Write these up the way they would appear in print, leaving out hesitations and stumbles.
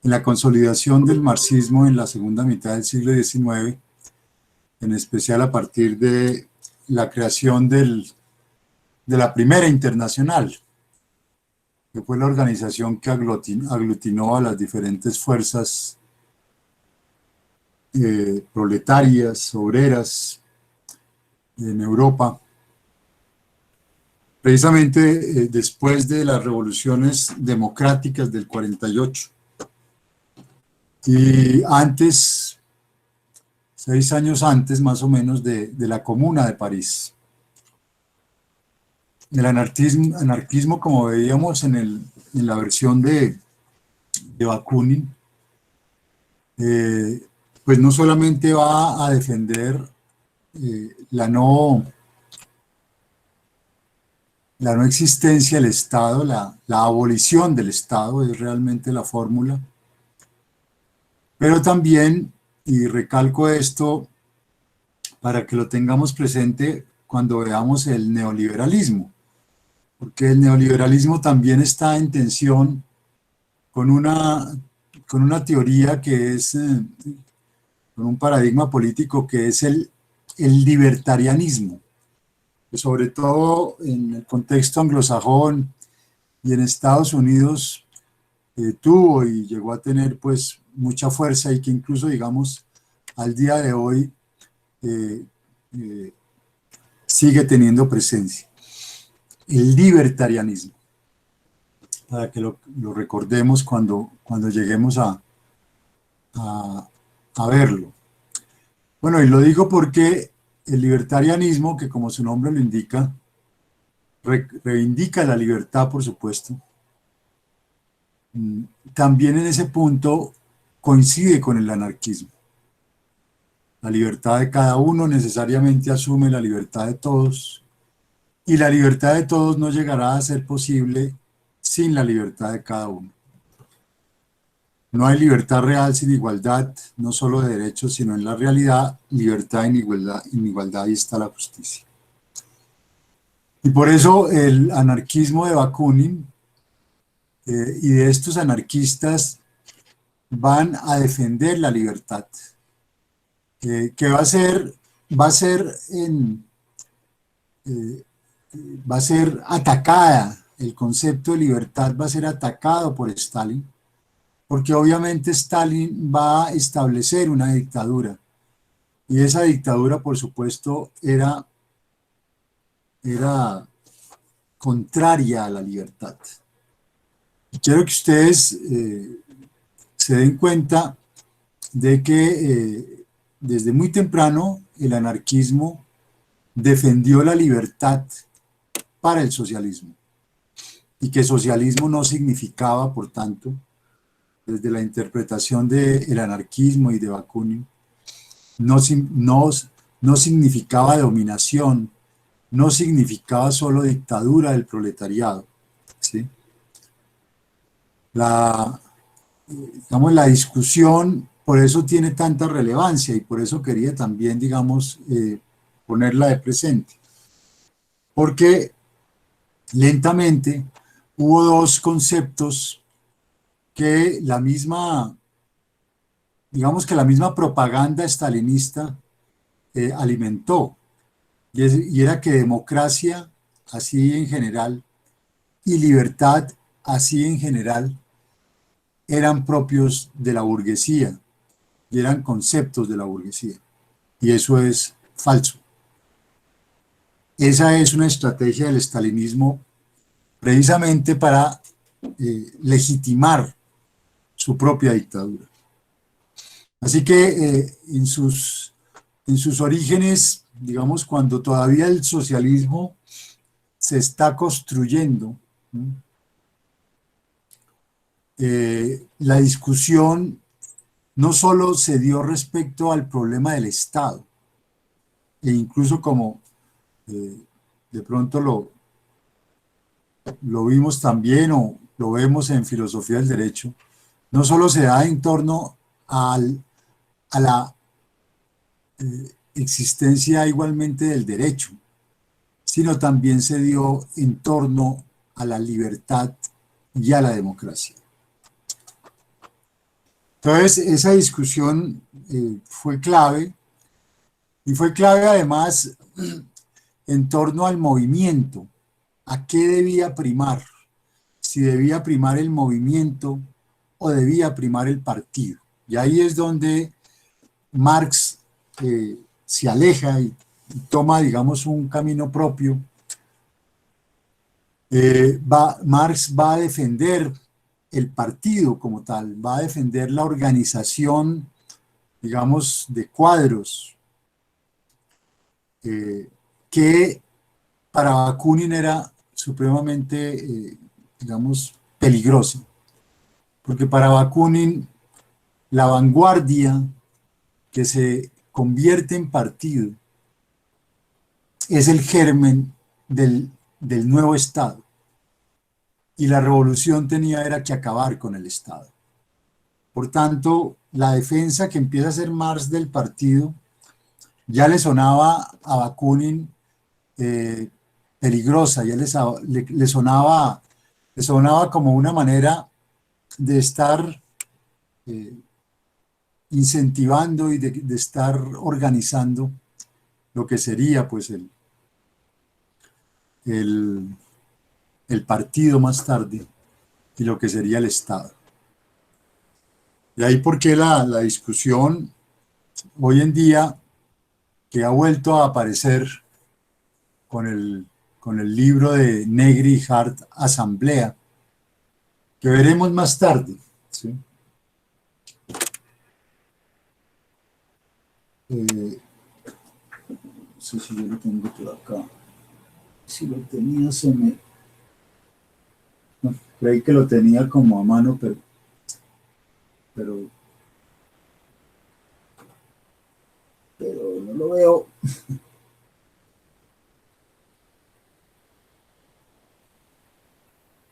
En la consolidación del marxismo en la segunda mitad del siglo XIX, en especial a partir de la creación de la Primera Internacional, que fue la organización que aglutinó a las diferentes fuerzas proletarias, obreras en Europa, precisamente después de las revoluciones democráticas del 48 y antes, 6 años antes más o menos de la Comuna de París. El anarquismo, como veíamos en la versión de Bakunin, pues no solamente va a defender la no existencia del Estado, la abolición del Estado es realmente la fórmula, pero también, y recalco esto para que lo tengamos presente cuando veamos el neoliberalismo, porque el neoliberalismo también está en tensión con una teoría que es, con un paradigma político que es el libertarianismo, sobre todo en el contexto anglosajón y en Estados Unidos tuvo y llegó a tener pues mucha fuerza y que incluso digamos al día de hoy eh, eh, sigue teniendo presencia. El libertarianismo, para que lo recordemos cuando lleguemos a verlo. Bueno, y lo digo porque el libertarianismo, que como su nombre lo indica, reivindica la libertad, por supuesto, también en ese punto coincide con el anarquismo. La libertad de cada uno necesariamente asume la libertad de todos, y la libertad de todos no llegará a ser posible sin la libertad de cada uno. No hay libertad real sin igualdad, no solo de derechos, sino en la realidad, libertad en igualdad, ahí está la justicia. Y por eso el anarquismo de Bakunin y de estos anarquistas van a defender la libertad, que va a ser atacada, el concepto de libertad va a ser atacado por Stalin, porque obviamente Stalin va a establecer una dictadura, y esa dictadura, por supuesto, era contraria a la libertad. Y quiero que ustedes se den cuenta de que desde muy temprano el anarquismo defendió la libertad para el socialismo, y que socialismo no significaba, por tanto, desde la interpretación del anarquismo y de Bakunin, no significaba dominación, no significaba solo dictadura del proletariado, ¿sí? Digamos, la discusión por eso tiene tanta relevancia y por eso quería también, digamos, ponerla de presente. Porque lentamente hubo dos conceptos que digamos que la misma propaganda stalinista alimentó, y era que democracia, así en general, y libertad, así en general, eran propios de la burguesía y eran conceptos de la burguesía. Y eso es falso. Esa es una estrategia del estalinismo precisamente para legitimar su propia dictadura. Así que en sus orígenes, digamos, cuando todavía el socialismo se está construyendo, la discusión no solo se dio respecto al problema del Estado, e incluso como de pronto lo vimos también o lo vemos en filosofía del derecho, no solo se da en torno a la existencia igualmente del derecho, sino también se dio en torno a la libertad y a la democracia. Entonces, esa discusión fue clave, y fue clave además en torno al movimiento, a qué debía primar, si debía primar el movimiento o debía primar el partido. Y ahí es donde Marx se aleja y toma, digamos, un camino propio. Marx va a defender el partido como tal, va a defender la organización, digamos, de cuadros, eh, que para Bakunin era supremamente, digamos, peligrosa, porque para Bakunin la vanguardia que se convierte en partido es el germen del nuevo Estado, y la revolución tenía era que acabar con el Estado. Por tanto, la defensa que empieza a hacer Marx del partido ya le sonaba a Bakunin eh, peligrosa, ya le sonaba como una manera de estar eh, incentivando y de estar organizando lo que sería pues el, el partido más tarde y lo que sería el Estado. Y ahí porque la discusión hoy en día, que ha vuelto a aparecer con con el libro de Negri y Hart, Asamblea, que veremos más tarde. ¿Sí? No sé si yo lo tengo por acá. Si lo tenía, se me... No, creí que lo tenía como a mano, pero, pero no lo veo.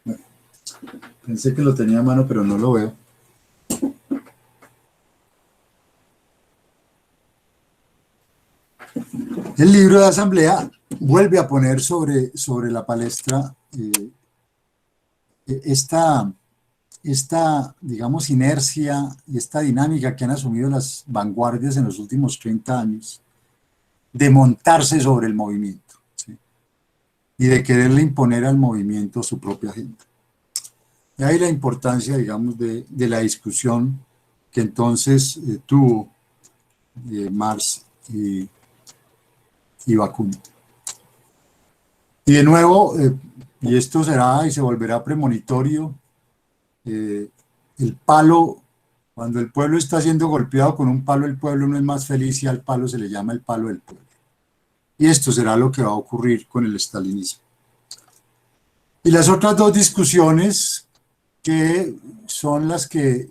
Bueno, pensé que lo tenía a mano, pero no lo veo. El libro de Asamblea vuelve a poner sobre la palestra esta, digamos, inercia y esta dinámica que han asumido las vanguardias en los últimos 30 años, de montarse sobre el movimiento, ¿sí? Y de quererle imponer al movimiento su propia agenda. Y ahí la importancia, digamos, de la discusión que entonces tuvo Marx y Bakunin. Y de nuevo, y esto será y se volverá premonitorio, el palo, cuando el pueblo está siendo golpeado con un palo, el pueblo no es más feliz y al palo se le llama el palo del pueblo. Y esto será lo que va a ocurrir con el estalinismo. Y las otras dos discusiones, que son las que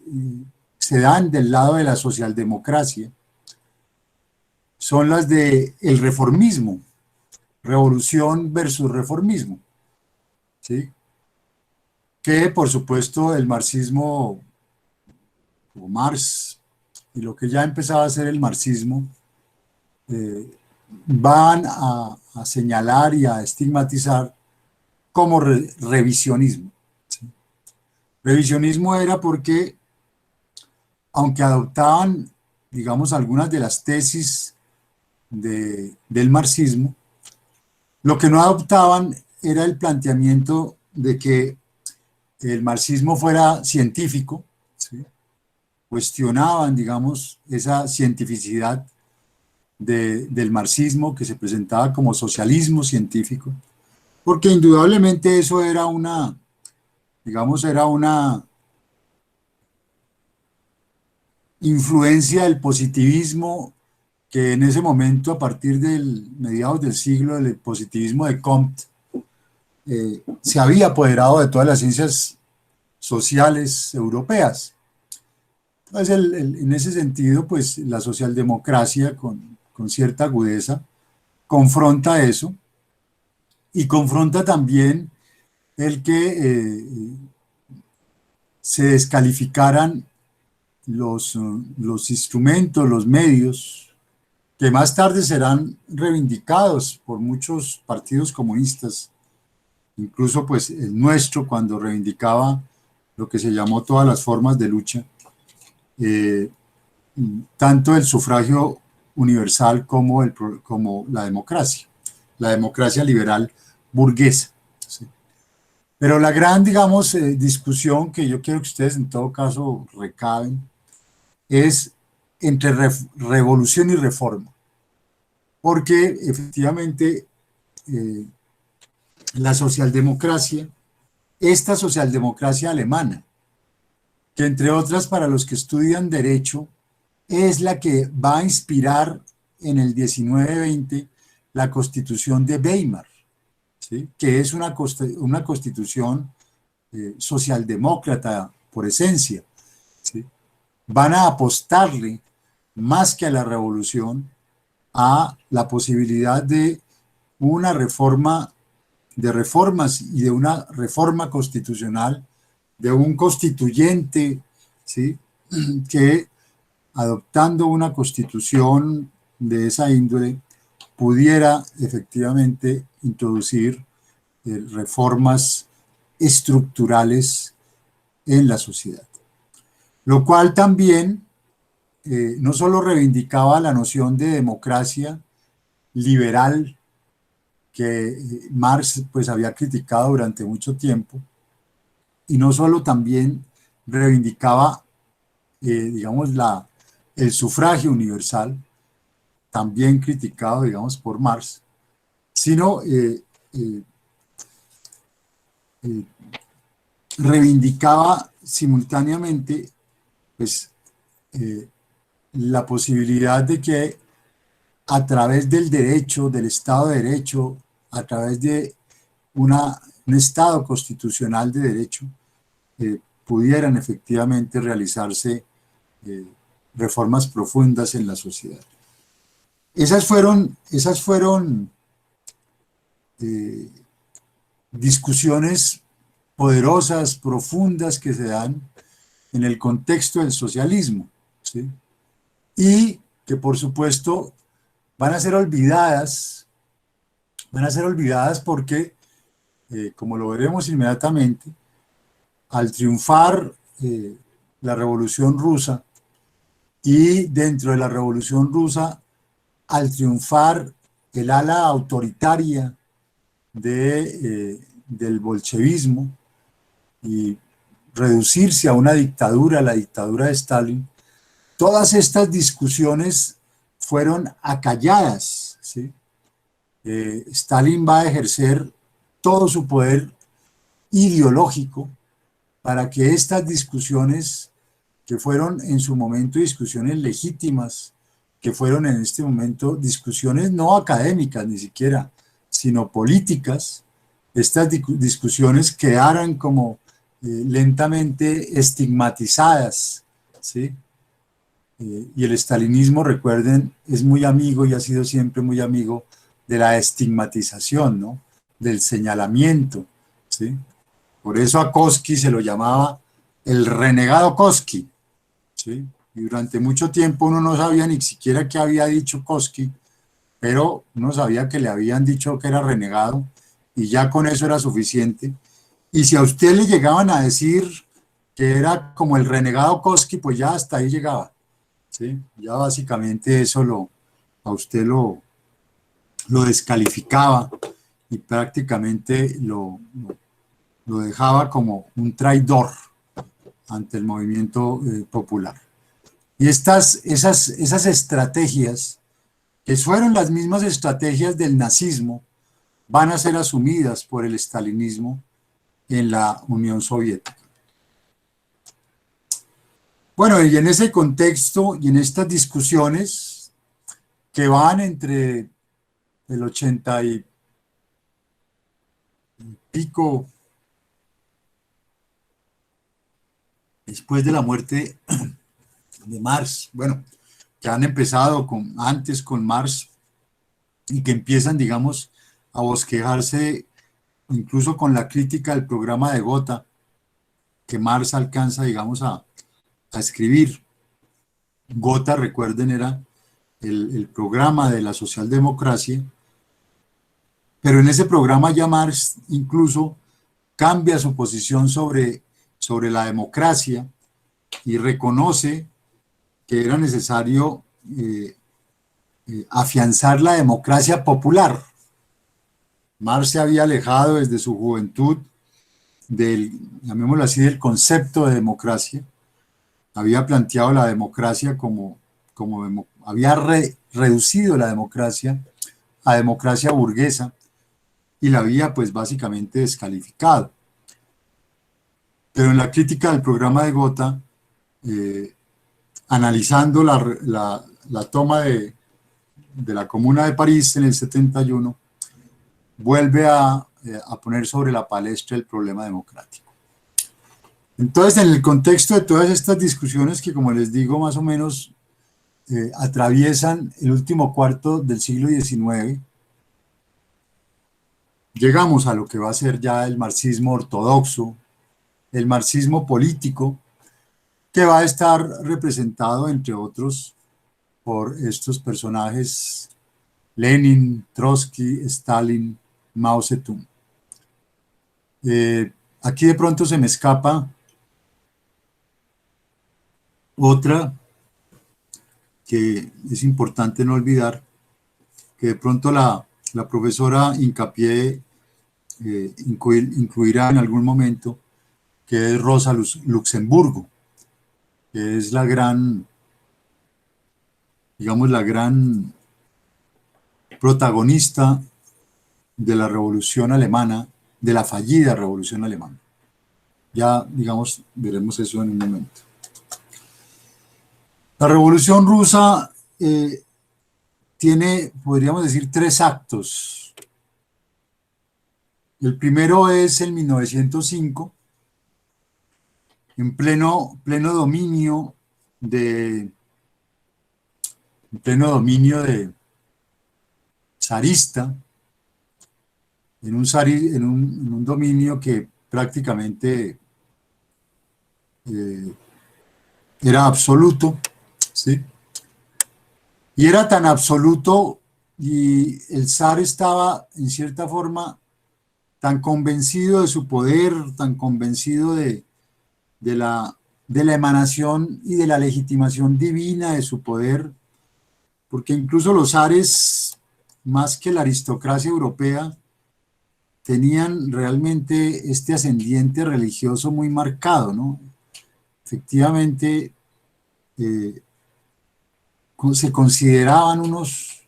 se dan del lado de la socialdemocracia, son las de el reformismo, revolución versus reformismo, ¿sí? Que por supuesto el marxismo, o Marx, y lo que ya empezaba a ser el marxismo, eh, van a señalar y a estigmatizar como revisionismo, ¿sí? Revisionismo era porque, aunque adoptaban, digamos, algunas de las tesis del marxismo, lo que no adoptaban era el planteamiento de que el marxismo fuera científico, ¿sí? Cuestionaban, digamos, esa cientificidad del marxismo, que se presentaba como socialismo científico, porque indudablemente eso era una, digamos, era una influencia del positivismo, que en ese momento, a partir del mediados del siglo, del positivismo de Comte, se había apoderado de todas las ciencias sociales europeas. Entonces, en ese sentido, pues la socialdemocracia, con cierta agudeza, confronta eso, y confronta también el que se descalificaran los instrumentos, los medios, que más tarde serán reivindicados por muchos partidos comunistas, incluso pues el nuestro, cuando reivindicaba lo que se llamó todas las formas de lucha, eh, tanto el sufragio universal como, como la democracia liberal burguesa. ¿Sí? Pero la gran, digamos, discusión que yo quiero que ustedes en todo caso recaben es entre revolución y reforma, porque efectivamente eh, la socialdemocracia, esta socialdemocracia alemana, que entre otras para los que estudian derecho, es la que va a inspirar en el 1920 la Constitución de Weimar, ¿sí? Que es una constitución socialdemócrata por esencia. ¿Sí? Van a apostarle más que a la revolución a la posibilidad de una reforma, de reformas y de una reforma constitucional, de un constituyente, ¿sí? Que adoptando una constitución de esa índole pudiera efectivamente introducir reformas estructurales en la sociedad. Lo cual también no solo reivindicaba la noción de democracia liberal que Marx pues había criticado durante mucho tiempo, y no solo también reivindicaba, digamos, el sufragio universal, también criticado, digamos, por Marx, sino eh, eh, reivindicaba simultáneamente pues, eh, la posibilidad de que a través del derecho, del Estado de Derecho, a través de un Estado constitucional de derecho, pudieran efectivamente realizarse eh, reformas profundas en la sociedad. Esas fueron eh, discusiones poderosas, profundas que se dan en el contexto del socialismo, ¿sí? Y que por supuesto van a ser olvidadas porque, como lo veremos inmediatamente, al triunfar la Revolución Rusa y dentro de la Revolución Rusa, al triunfar el ala autoritaria del bolchevismo y reducirse a una dictadura, la dictadura de Stalin, todas estas discusiones fueron acalladas, ¿sí? Stalin va a ejercer todo su poder ideológico para que estas discusiones, que fueron en su momento discusiones legítimas, que fueron en este momento discusiones no académicas ni siquiera, sino políticas, estas discusiones quedaran como lentamente estigmatizadas, ¿sí? Y el estalinismo, recuerden, es muy amigo y ha sido siempre muy amigo de la estigmatización, ¿no? Del señalamiento, ¿sí? Por eso a Koski se lo llamaba el renegado Koski, ¿sí? Y durante mucho tiempo uno no sabía ni siquiera qué había dicho Koski, pero uno sabía que le habían dicho que era renegado y ya con eso era suficiente. Y si a usted le llegaban a decir que era como el renegado Koski, pues ya hasta ahí llegaba, ¿sí? Ya básicamente eso a usted lo descalificaba y prácticamente lo dejaba como un traidor ante el movimiento popular. Y esas estrategias, que fueron las mismas estrategias del nazismo, van a ser asumidas por el estalinismo en la Unión Soviética. Bueno, y en ese contexto y en estas discusiones que van entre el 80 y pico, después de la muerte de Marx, bueno, que han empezado antes con Marx y que empiezan, digamos, a bosquejarse incluso con la crítica del programa de Gotha, que Marx alcanza, digamos, a escribir. Gotha, recuerden, era el programa de la socialdemocracia, pero en ese programa ya Marx incluso cambia su posición sobre la democracia y reconoce que era necesario afianzar la democracia popular. Marx se había alejado desde su juventud del, llamémoslo así, del concepto de democracia. Había planteado la democracia había reducido la democracia a democracia burguesa y la había pues básicamente descalificado. Pero en la crítica del programa de Gotha, analizando la toma de la Comuna de París en el 71, vuelve a poner sobre la palestra el problema democrático. Entonces, en el contexto de todas estas discusiones que, como les digo, más o menos atraviesan el último cuarto del siglo XIX, llegamos a lo que va a ser ya el marxismo ortodoxo, el marxismo político, que va a estar representado, entre otros, por estos personajes: Lenin, Trotsky, Stalin, Mao Zedong. Aquí de pronto se me escapa otra que es importante no olvidar, que de pronto la profesora Hincapié incluirá en algún momento, que es Rosa Luxemburgo, que es la gran, digamos, la gran protagonista de la Revolución Alemana, de la fallida Revolución Alemana. Ya, digamos, veremos eso en un momento. La Revolución Rusa tiene, podríamos decir, 3 actos. El primero es en 1905, en pleno dominio zarista, en un dominio que prácticamente era absoluto, ¿sí? Y era tan absoluto, y el zar estaba, en cierta forma, tan convencido de su poder, tan convencido de la emanación y de la legitimación divina de su poder, porque incluso los zares, más que la aristocracia europea, tenían realmente este ascendiente religioso muy marcado, ¿no? Efectivamente, se consideraban unos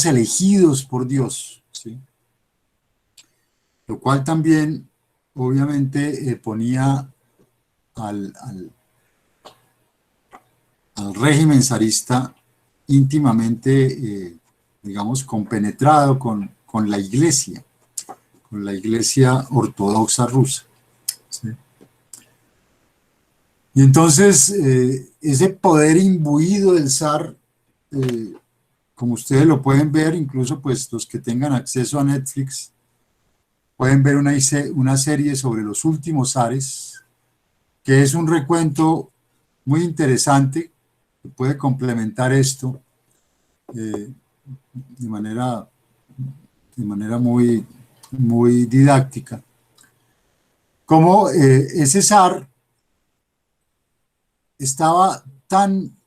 elegidos por Dios, ¿sí? Lo cual también, obviamente, ponía al régimen zarista íntimamente, digamos, compenetrado con la iglesia ortodoxa rusa, ¿sí? Y entonces, ese poder imbuido del zar, como ustedes lo pueden ver, incluso pues los que tengan acceso a Netflix, pueden ver una serie sobre los últimos zares, que es un recuento muy interesante, que puede complementar esto de manera muy, muy didáctica. Como ese zar estaba tan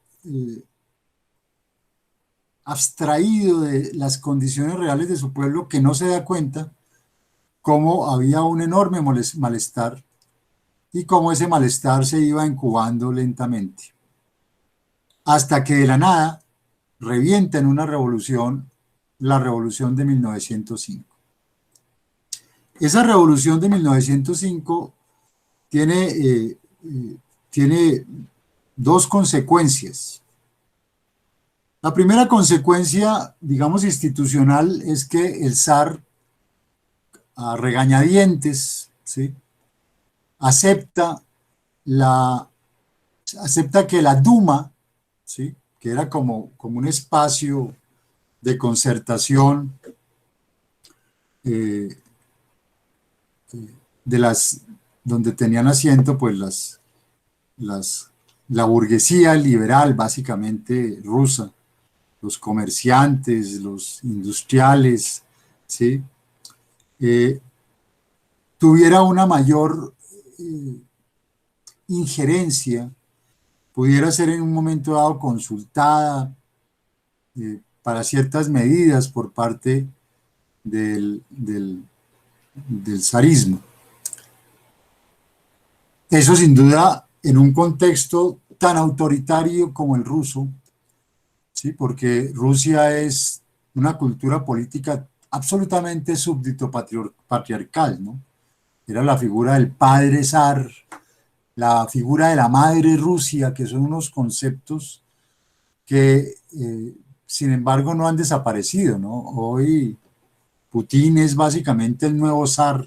abstraído de las condiciones reales de su pueblo que no se da cuenta cómo había un enorme malestar y cómo ese malestar se iba incubando lentamente, hasta que de la nada revienta en una revolución, la revolución de 1905. Esa revolución de 1905 tiene, tiene 2 consecuencias. La primera consecuencia, digamos, institucional, es que el zar, a regañadientes, ¿sí?, acepta que la Duma, ¿sí?, que era como un espacio de concertación eh, donde tenían asiento pues la burguesía liberal, básicamente rusa, los comerciantes, los industriales, ¿sí?, tuviera una mayor injerencia pudiera ser en un momento dado consultada para ciertas medidas por parte del zarismo. Eso sin duda en un contexto tan autoritario como el ruso, ¿sí? Porque Rusia es una cultura política absolutamente súbdito patriarcal, ¿no? Era la figura del padre zar, la figura de la madre Rusia, que son unos conceptos que, sin embargo, no han desaparecido, ¿no? Hoy Putin es básicamente el nuevo zar,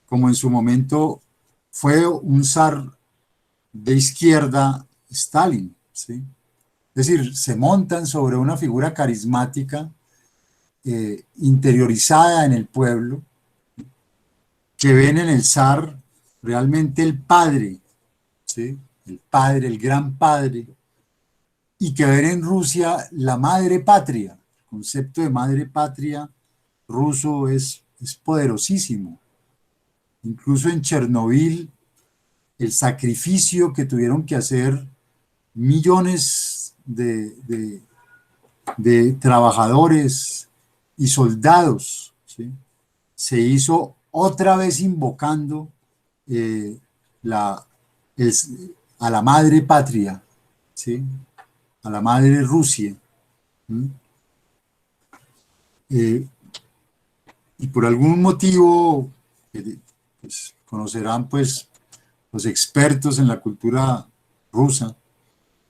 como en su momento fue un zar de izquierda Stalin, ¿sí? Es decir, se montan sobre una figura carismática, interiorizada en el pueblo, que ven en el zar realmente el padre, ¿sí? El padre, el gran padre, y que ven en Rusia la madre patria. El concepto de madre patria ruso es poderosísimo. Incluso en Chernobyl, el sacrificio que tuvieron que hacer millones de trabajadores y soldados, ¿sí? Se hizo otra vez invocando eh, la, el, a la madre patria, ¿sí? A la madre Rusia. Eh, y por algún motivo, pues, conocerán pues los expertos en la cultura rusa,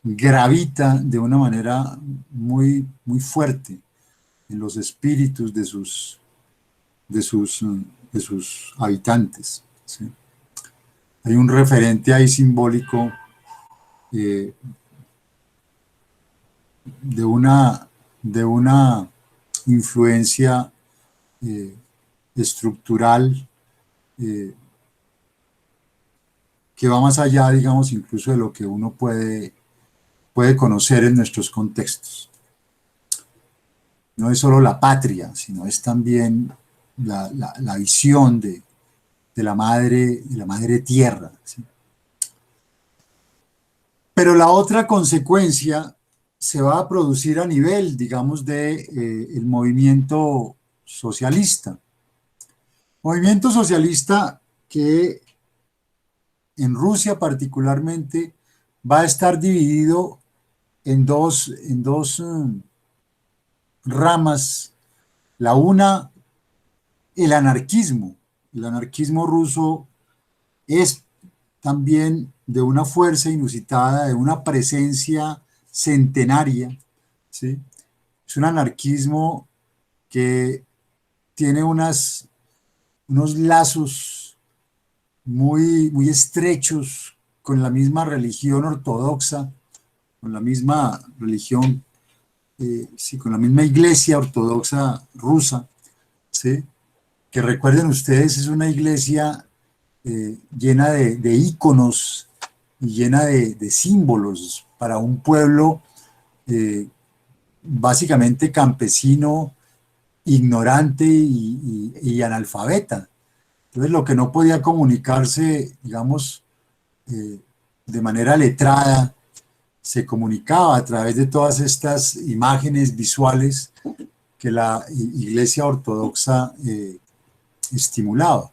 gravita de una manera muy fuerte en los espíritus de sus habitantes, ¿sí? Hay un referente ahí simbólico eh, de, de una influencia eh, estructural eh, que va más allá, digamos, incluso de lo que uno puede conocer en nuestros contextos. No es solo la patria, sino es también la visión de la madre tierra, ¿sí? Pero la otra consecuencia se va a producir a nivel, digamos, de el movimiento socialista. Movimiento socialista que en Rusia particularmente va a estar dividido en dos ramas. La una, el anarquismo. El anarquismo ruso es también de una fuerza inusitada, de una presencia centenaria, ¿sí? Es un anarquismo que tiene unos lazos muy estrechos con la misma religión ortodoxa, con la misma religión, sí, con la misma iglesia ortodoxa rusa, ¿sí? Que recuerden ustedes, es una iglesia llena de íconos y llena de símbolos para un pueblo básicamente campesino, ignorante y analfabeta. Entonces, lo que no podía comunicarse, digamos, de manera letrada, se comunicaba a través de todas estas imágenes visuales que la Iglesia Ortodoxa estimulaba.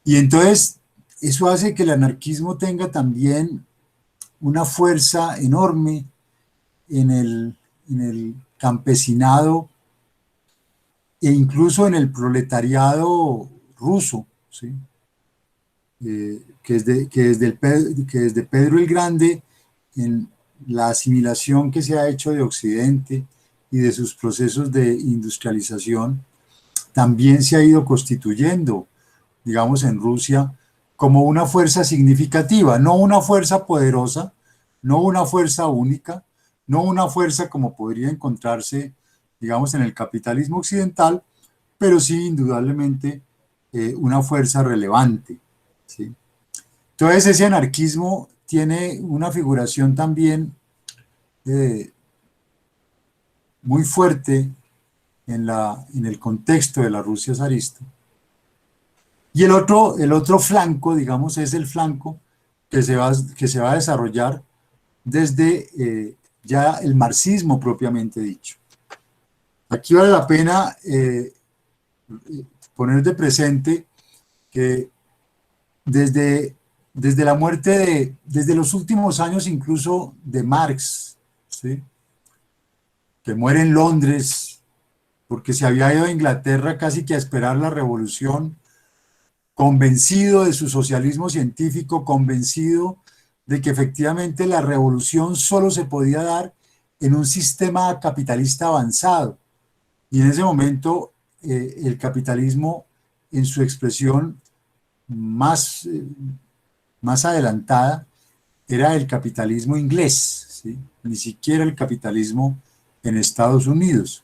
Y entonces, eso hace que el anarquismo tenga también una fuerza enorme en el campesinado e incluso en el proletariado ruso, ¿sí? Que desde Pedro el Grande, en la asimilación que se ha hecho de Occidente y de sus procesos de industrialización, también se ha ido constituyendo, digamos, en Rusia como una fuerza significativa, no una fuerza poderosa, no una fuerza única, no una fuerza como podría encontrarse, digamos, en el capitalismo occidental, pero sí indudablemente una fuerza relevante, ¿sí? Entonces ese anarquismo tiene una figuración también eh, muy fuerte en el contexto de la Rusia zarista. Y el otro flanco, digamos, es el flanco que se va a desarrollar desde ya el marxismo propiamente dicho. Aquí vale la pena poner de presente que desde, desde la muerte desde los últimos años incluso de Marx, ¿sí? Que muere en Londres porque se había ido a Inglaterra casi que a esperar la revolución, convencido de su socialismo científico, convencido de que efectivamente la revolución solo se podía dar en un sistema capitalista avanzado. Y en ese momento el capitalismo en su expresión más, más adelantada era el capitalismo inglés, ¿sí? Ni siquiera el capitalismo en Estados Unidos.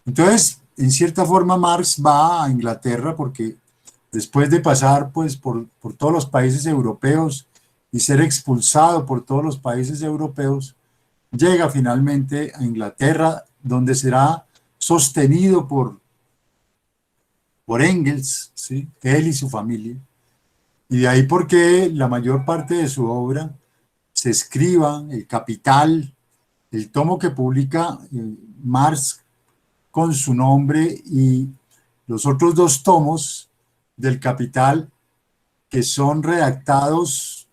Entonces, en cierta forma, Marx va a Inglaterra porque después de pasar pues, por todos los países europeos y ser expulsado por todos los países europeos, llega finalmente a Inglaterra, donde será sostenido por Engels, ¿sí? Él y su familia. Y de ahí porque la mayor parte de su obra se escriba, El Capital, el tomo que publica Marx con su nombre y los otros dos tomos del Capital que son redactados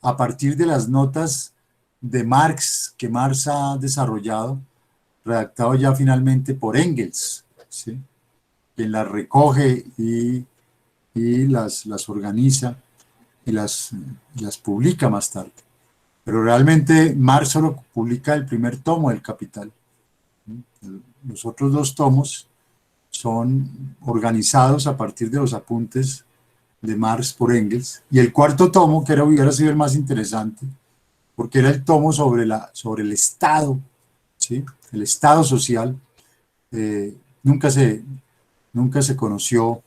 a partir de las notas de Marx que Marx ha desarrollado, redactado ya finalmente por Engels, ¿sí? Quien las recoge y las organiza y las publica más tarde. Pero realmente Marx solo publica el primer tomo del Capital. Los otros dos tomos son organizados a partir de los apuntes de Marx por Engels. Y el cuarto tomo, que hubiera sido el más interesante, porque era el tomo sobre el Estado, ¿sí? El Estado social, nunca, nunca se conoció,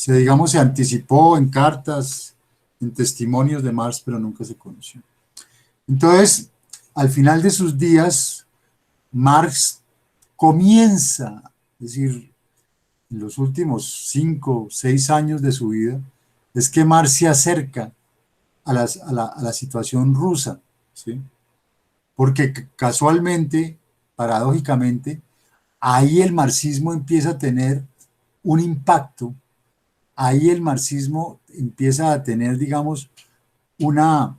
digamos, se anticipó en cartas, en testimonios de Marx, pero nunca se conoció. Entonces, al final de sus días, Marx comienza, es decir, en los últimos 5 o 6 años de su vida, es que Marx se acerca a la situación rusa, ¿sí? Porque casualmente, paradójicamente, ahí el marxismo empieza a tener un impacto, ahí el marxismo empieza a tener, una,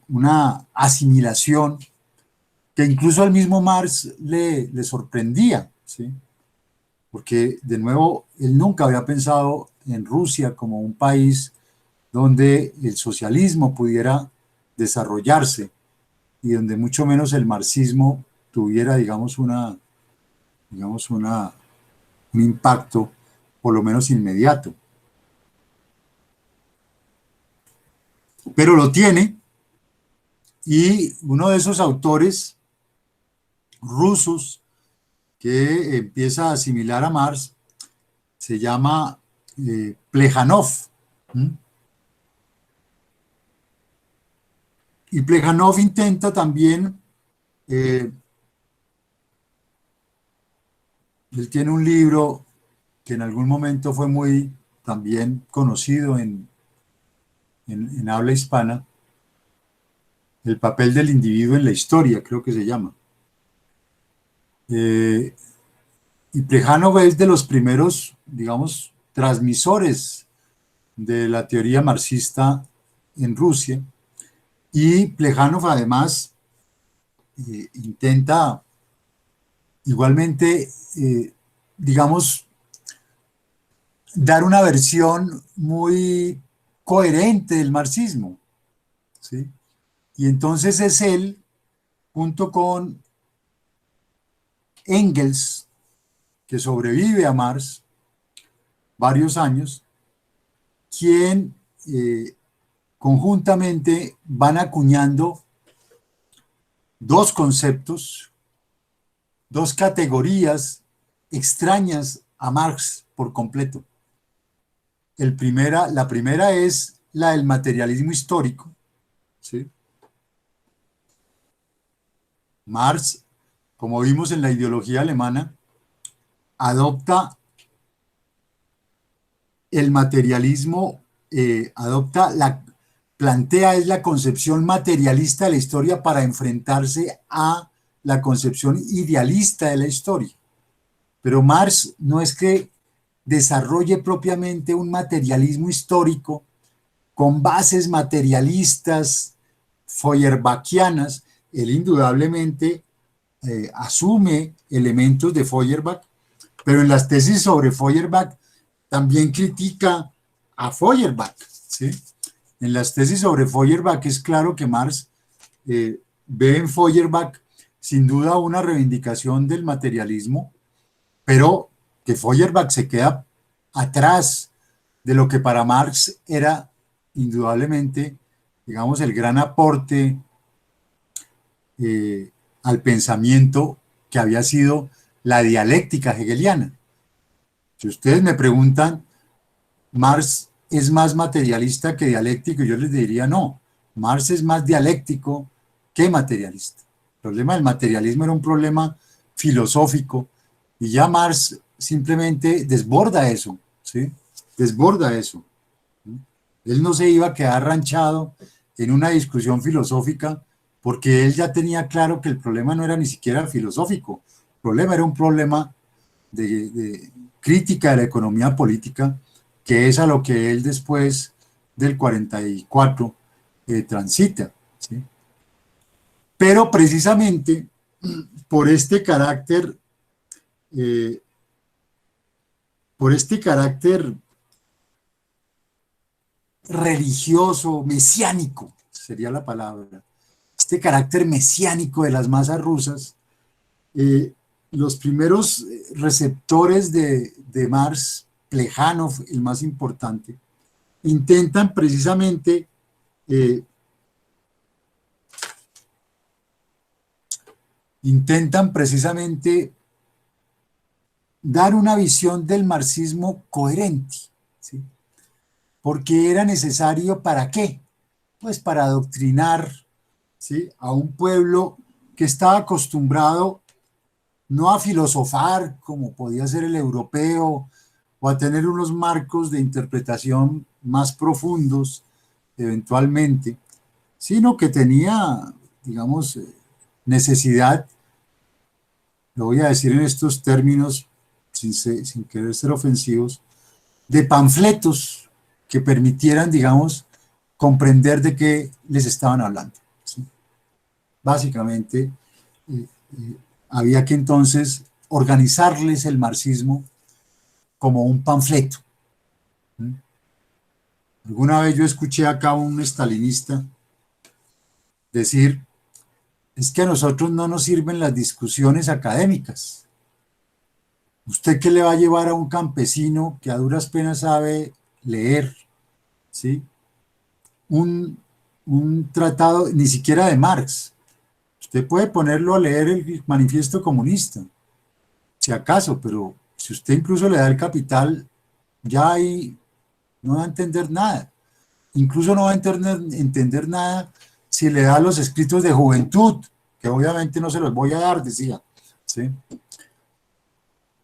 una asimilación que incluso al mismo Marx le sorprendía, ¿sí? Porque de nuevo, él nunca había pensado en Rusia como un país donde el socialismo pudiera desarrollarse y donde mucho menos el marxismo tuviera, digamos un impacto por lo menos inmediato. Pero lo tiene, y uno de esos autores rusos que empieza a asimilar a Marx se llama Plejanov. ¿Mm? Y Plejanov intenta también, él tiene un libro que en algún momento fue muy también conocido en habla hispana, El papel del individuo en la historia, creo que se llama. Y Plejánov es de los primeros, digamos, transmisores de la teoría marxista en Rusia. Y Plejánov además intenta igualmente, digamos, dar una versión muy coherente del marxismo, ¿sí? Y entonces es él, junto con Engels, que sobrevive a Marx varios años, quien conjuntamente van acuñando dos conceptos, dos categorías extrañas a Marx por completo. La primera es la del materialismo histórico, ¿sí? Marx, como vimos en la ideología alemana, adopta el materialismo plantea es la concepción materialista de la historia para enfrentarse a la concepción idealista de la historia. Pero Marx no es que desarrolle propiamente un materialismo histórico con bases materialistas feuerbachianas. Él indudablemente asume elementos de Feuerbach, pero en las tesis sobre Feuerbach también critica a Feuerbach, ¿sí? En las tesis sobre Feuerbach es claro que Marx ve en Feuerbach sin duda una reivindicación del materialismo, pero que Feuerbach se queda atrás de lo que para Marx era indudablemente, digamos, el gran aporte al pensamiento que había sido la dialéctica hegeliana. Si ustedes me preguntan, ¿Marx es más materialista que dialéctico? Yo les diría no, Marx es más dialéctico que materialista. El problema del materialismo era un problema filosófico y ya Marx simplemente desborda eso, ¿sí? Desborda eso. Él no se iba a quedar ranchado en una discusión filosófica porque él ya tenía claro que el problema no era ni siquiera filosófico, el problema era un problema de crítica de la economía política, que es a lo que él después del 44 transita, ¿sí? Pero precisamente por este carácter, eh, por este carácter religioso, mesiánico, sería la palabra, este carácter mesiánico de las masas rusas, los primeros receptores de Marx, Plejánov, el más importante, intentan precisamente dar una visión del marxismo coherente, ¿sí? Porque era necesario, ¿para qué? Pues para adoctrinar, ¿sí?, a un pueblo que estaba acostumbrado no a filosofar como podía ser el europeo o a tener unos marcos de interpretación más profundos eventualmente, sino que tenía, digamos, necesidad, lo voy a decir en estos términos sin querer ser ofensivos, de panfletos que permitieran, digamos, comprender de qué les estaban hablando, ¿sí? Básicamente, había que entonces organizarles el marxismo como un panfleto. Alguna vez yo escuché acá a un estalinista decir, es que a nosotros no nos sirven las discusiones académicas. ¿Usted qué le va a llevar a un campesino que a duras penas sabe leer, ¿sí?, un tratado, ni siquiera de Marx? Usted puede ponerlo a leer el manifiesto comunista, si acaso, pero si usted incluso le da el Capital, ya ahí no va a entender nada. Incluso no va a entender nada si le da los escritos de Juventud, que obviamente no se los voy a dar, decía, ¿sí?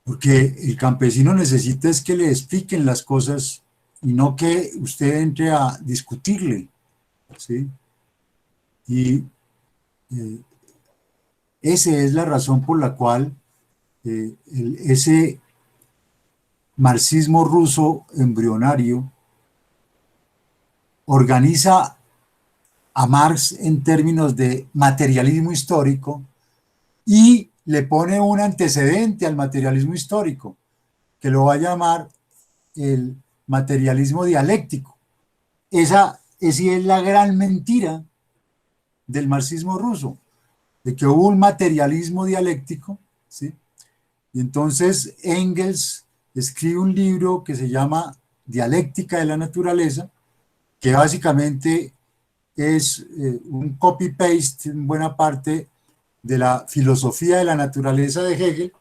Porque el campesino necesita es que le expliquen las cosas y no que usted entre a discutirle, ¿sí? Y esa es la razón por la cual ese marxismo ruso embrionario organiza a Marx en términos de materialismo histórico y le pone un antecedente al materialismo histórico, que lo va a llamar el materialismo dialéctico. Esa es la gran mentira del marxismo ruso, de que hubo un materialismo dialéctico, ¿sí? Y entonces Engels escribe un libro que se llama Dialéctica de la Naturaleza, que básicamente es un copy-paste en buena parte de la filosofía de la naturaleza de Hegel,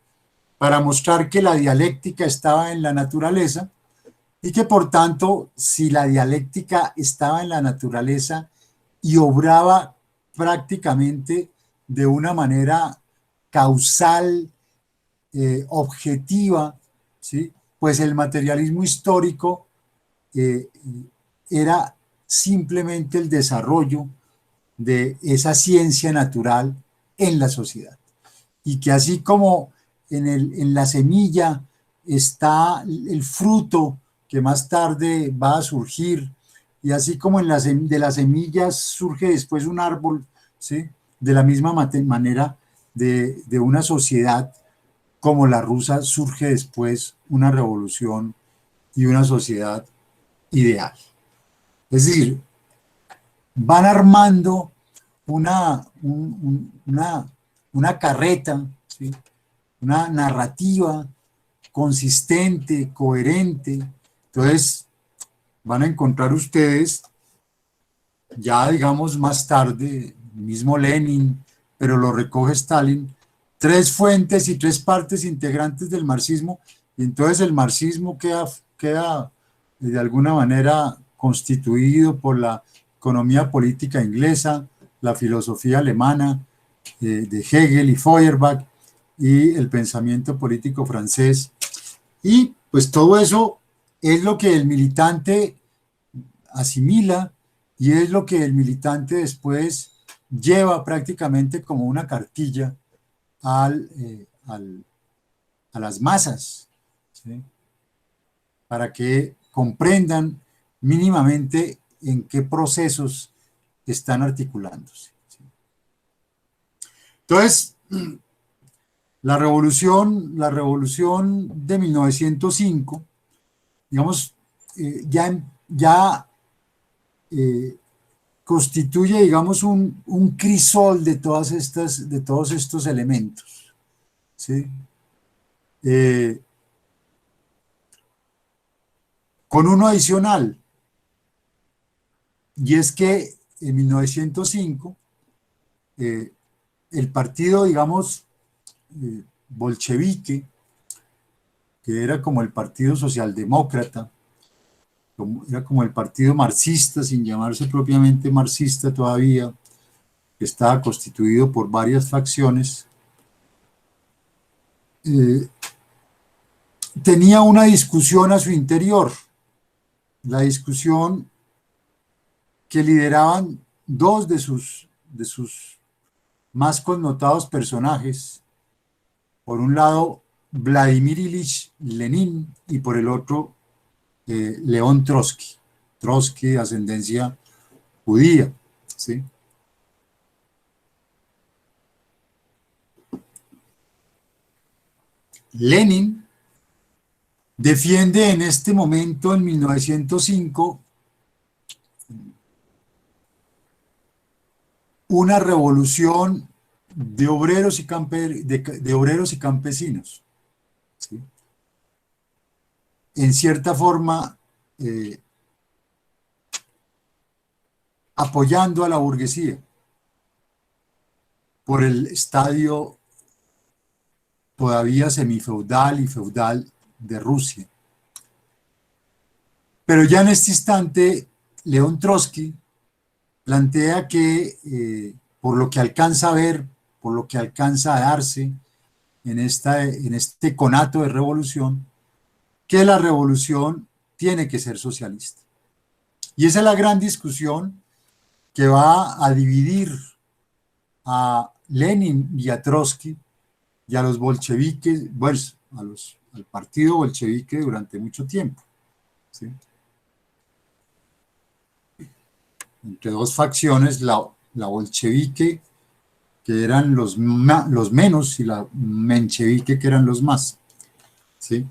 para mostrar que la dialéctica estaba en la naturaleza y que por tanto, si la dialéctica estaba en la naturaleza y obraba prácticamente de una manera causal, objetiva, ¿sí?, pues el materialismo histórico eh, era simplemente el desarrollo de esa ciencia natural en la sociedad. Y que así como en la semilla está el fruto que más tarde va a surgir, y así como de las semillas surge después un árbol, ¿sí? De la misma manera de una sociedad como la rusa surge después una revolución y una sociedad ideal. Es decir, van armando una carreta, ¿sí? Una narrativa consistente, coherente. Entonces, van a encontrar ustedes, ya digamos más tarde, mismo Lenin, pero lo recoge Stalin, tres fuentes y tres partes integrantes del marxismo, y entonces el marxismo queda de alguna manera constituido por la economía política inglesa, la filosofía alemana de Hegel y Feuerbach, y el pensamiento político francés. Y pues todo eso es lo que el militante asimila y es lo que el militante después lleva prácticamente como una cartilla a las masas, ¿sí? Para que comprendan mínimamente en qué procesos están articulándose, ¿sí? Entonces, la revolución de 1905, digamos, ya eh, constituye, digamos, un crisol de todos estos elementos, ¿sí? Eh, con uno adicional, y es que en 1905 eh, el partido, digamos, bolchevique, que era como el partido socialdemócrata, era como el partido marxista, sin llamarse propiamente marxista todavía, que estaba constituido por varias facciones, eh, tenía una discusión a su interior, la discusión que lideraban dos de sus más connotados personajes, por un lado Vladimir Ilich Lenin y por el otro León Trotsky, Trotsky de ascendencia judía, ¿sí? Lenin defiende en este momento, en 1905, una revolución de obreros de obreros y campesinos, ¿sí? En cierta forma, apoyando a la burguesía por el estadio todavía semifeudal y feudal de Rusia. Pero ya en este instante, León Trotsky plantea que, por lo que alcanza a ver, por lo que alcanza a darse en este conato de revolución, que la revolución tiene que ser socialista. Y esa es la gran discusión que va a dividir a Lenin y a Trotsky y a los bolcheviques, bueno, al partido bolchevique durante mucho tiempo, ¿sí? Entre dos facciones, la bolchevique, que eran los menos, y la menchevique, que eran los más, ¿sí?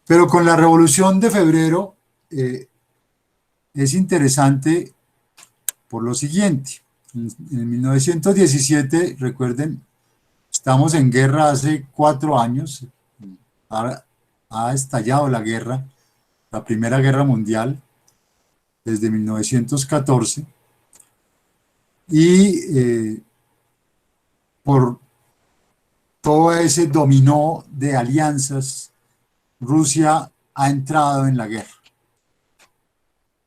Pero con la Revolución de Febrero es interesante por lo siguiente. En 1917, recuerden, estamos en guerra hace 4 años, ha estallado la guerra, la Primera Guerra Mundial, desde 1914, y por todo ese dominó de alianzas, Rusia ha entrado en la guerra.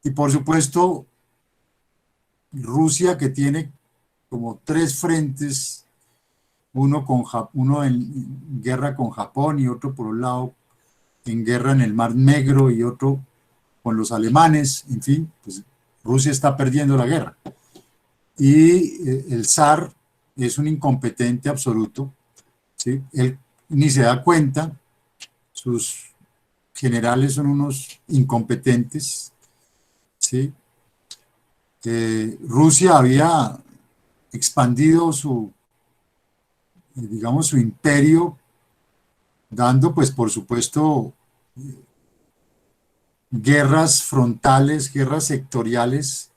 Y por supuesto, Rusia, que tiene como tres frentes, uno en guerra con Japón y otro por un lado en guerra en el Mar Negro y otro con los alemanes, en fin, pues Rusia está perdiendo la guerra. Y el zar es un incompetente absoluto, ¿sí? Él ni se da cuenta, sus generales son unos incompetentes, ¿sí? Rusia había expandido su, digamos, su imperio, dando, pues, por supuesto, guerras frontales, guerras sectoriales,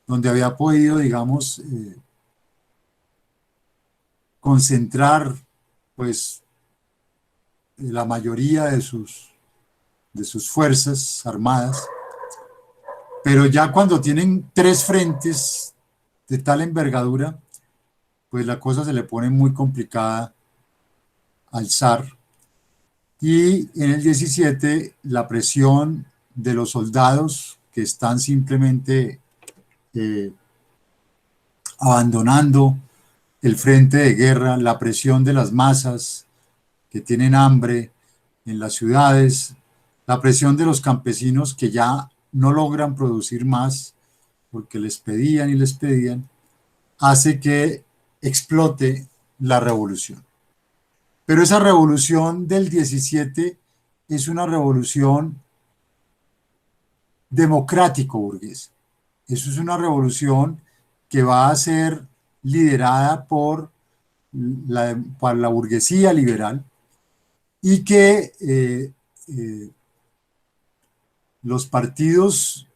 donde había podido, digamos, concentrar, pues, la mayoría de sus fuerzas armadas, pero ya cuando tienen tres frentes de tal envergadura, pues la cosa se le pone muy complicada al zar. Y en el 17 la presión de los soldados que están simplemente eh, abandonando el frente de guerra, la presión de las masas que tienen hambre en las ciudades, la presión de los campesinos que ya no logran producir más porque les pedían, hace que explote la revolución. Pero esa revolución del 17 es una revolución democrático-burguesa. Eso es una revolución que va a ser liderada por la burguesía liberal y que los partidos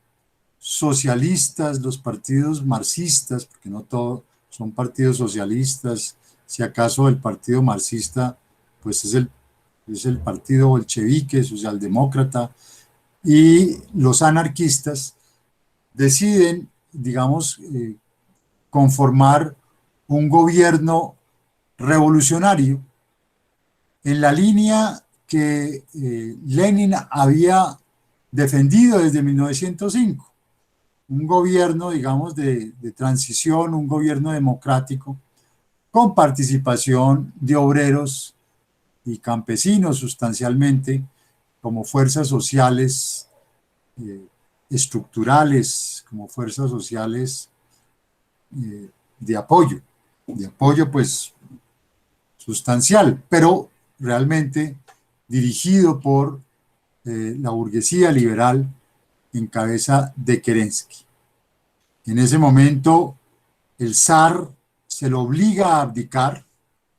socialistas, los partidos marxistas, porque no todos son partidos socialistas, si acaso el partido marxista, pues es el partido bolchevique, socialdemócrata, y los anarquistas deciden, digamos, conformar un gobierno revolucionario en la línea que Lenin había defendido desde 1905. Un gobierno, digamos, de transición, un gobierno democrático, con participación de obreros y campesinos sustancialmente, como fuerzas sociales eh, estructurales, como fuerzas sociales de apoyo pues sustancial, pero realmente dirigido por la burguesía liberal en cabeza de Kerensky. En ese momento, el zar se lo obliga a abdicar.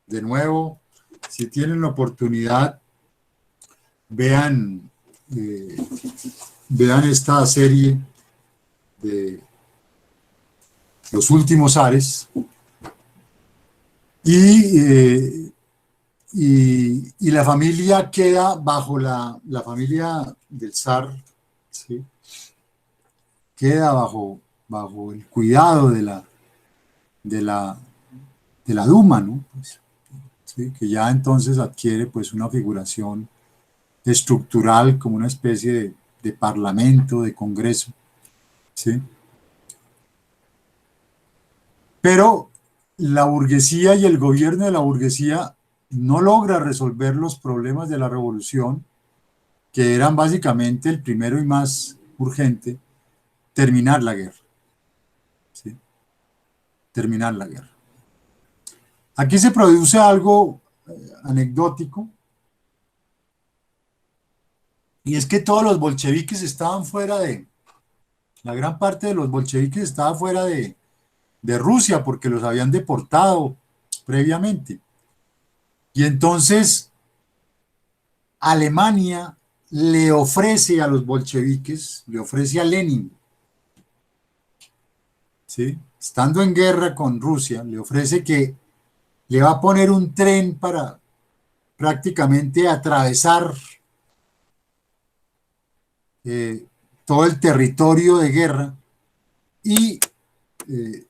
De nuevo, si tienen la oportunidad, vean, eh, vean esta serie de Los Últimos Zares y la familia queda bajo la familia del zar, ¿sí? Queda bajo el cuidado de la, de la Duma, ¿no? Pues, ¿sí? Que ya entonces adquiere pues una figuración estructural como una especie de parlamento, de congreso, ¿sí? Pero la burguesía y el gobierno de la burguesía no logra resolver los problemas de la revolución, que eran básicamente el primero y más urgente, terminar la guerra, ¿sí? Terminar la guerra. Aquí se produce algo anecdótico, y es que todos los bolcheviques estaban fuera la gran parte de los bolcheviques estaba fuera de Rusia porque los habían deportado previamente. Y entonces Alemania le ofrece a los bolcheviques, le ofrece a Lenin, ¿sí? Estando en guerra con Rusia, le ofrece que le va a poner un tren para prácticamente atravesar eh, todo el territorio de guerra y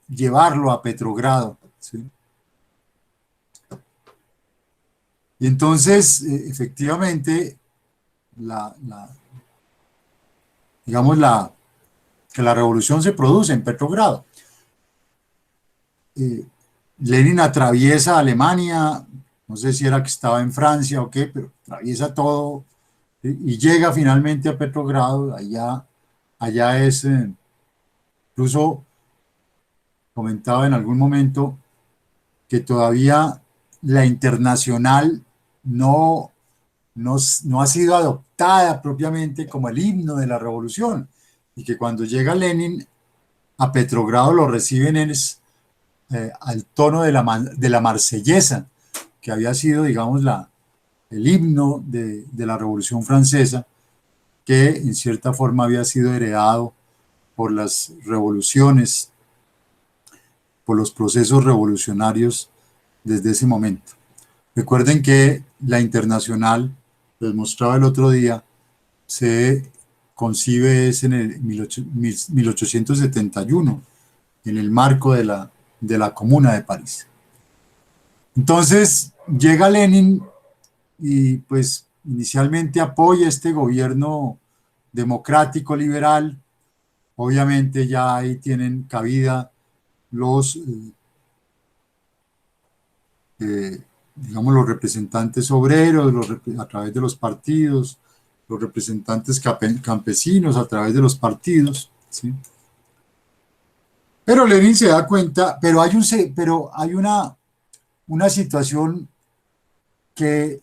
llevarlo a Petrogrado, ¿sí? Y entonces, efectivamente, digamos, que la revolución se produce en Petrogrado. Lenin atraviesa Alemania, no sé si era que estaba en Francia o qué, pero atraviesa todo ¿sí? Y llega finalmente a Petrogrado. Allá es, incluso comentaba en algún momento que todavía la internacional no, no ha sido adoptada propiamente como el himno de la revolución, y que cuando llega Lenin a Petrogrado lo reciben al tono de la marsellesa, que había sido, digamos, el himno de la Revolución Francesa, que en cierta forma había sido heredado por las revoluciones, por los procesos revolucionarios desde ese momento. Recuerden que la internacional, les mostraba el otro día, se concibe es en el 1871, en el marco de la Comuna de París. Entonces llega Lenin y pues inicialmente apoya este gobierno democrático liberal. Obviamente ya ahí tienen cabida los, digamos, los representantes obreros a través de los partidos, los representantes campesinos a través de los partidos, ¿sí? Pero Lenin se da cuenta, pero hay una situación que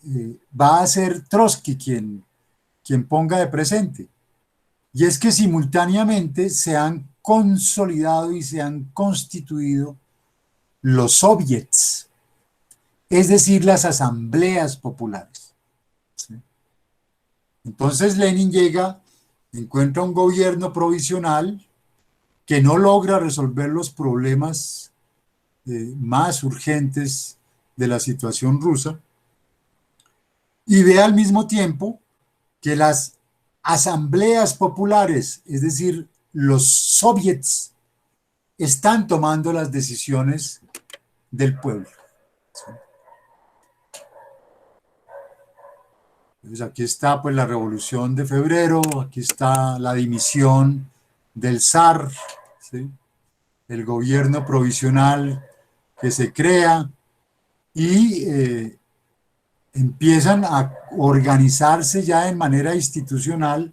va a ser Trotsky quien ponga de presente, y es que simultáneamente se han consolidado y se han constituido los soviets, es decir, las asambleas populares, ¿sí? Entonces Lenin llega, encuentra un gobierno provisional que no logra resolver los problemas más urgentes de la situación rusa, y ve al mismo tiempo que las asambleas populares, es decir, los soviets, están tomando las decisiones del pueblo. Entonces aquí está pues la Revolución de Febrero, aquí está la dimisión del zar, ¿sí? El gobierno provisional que se crea, y empiezan a organizarse ya en manera institucional,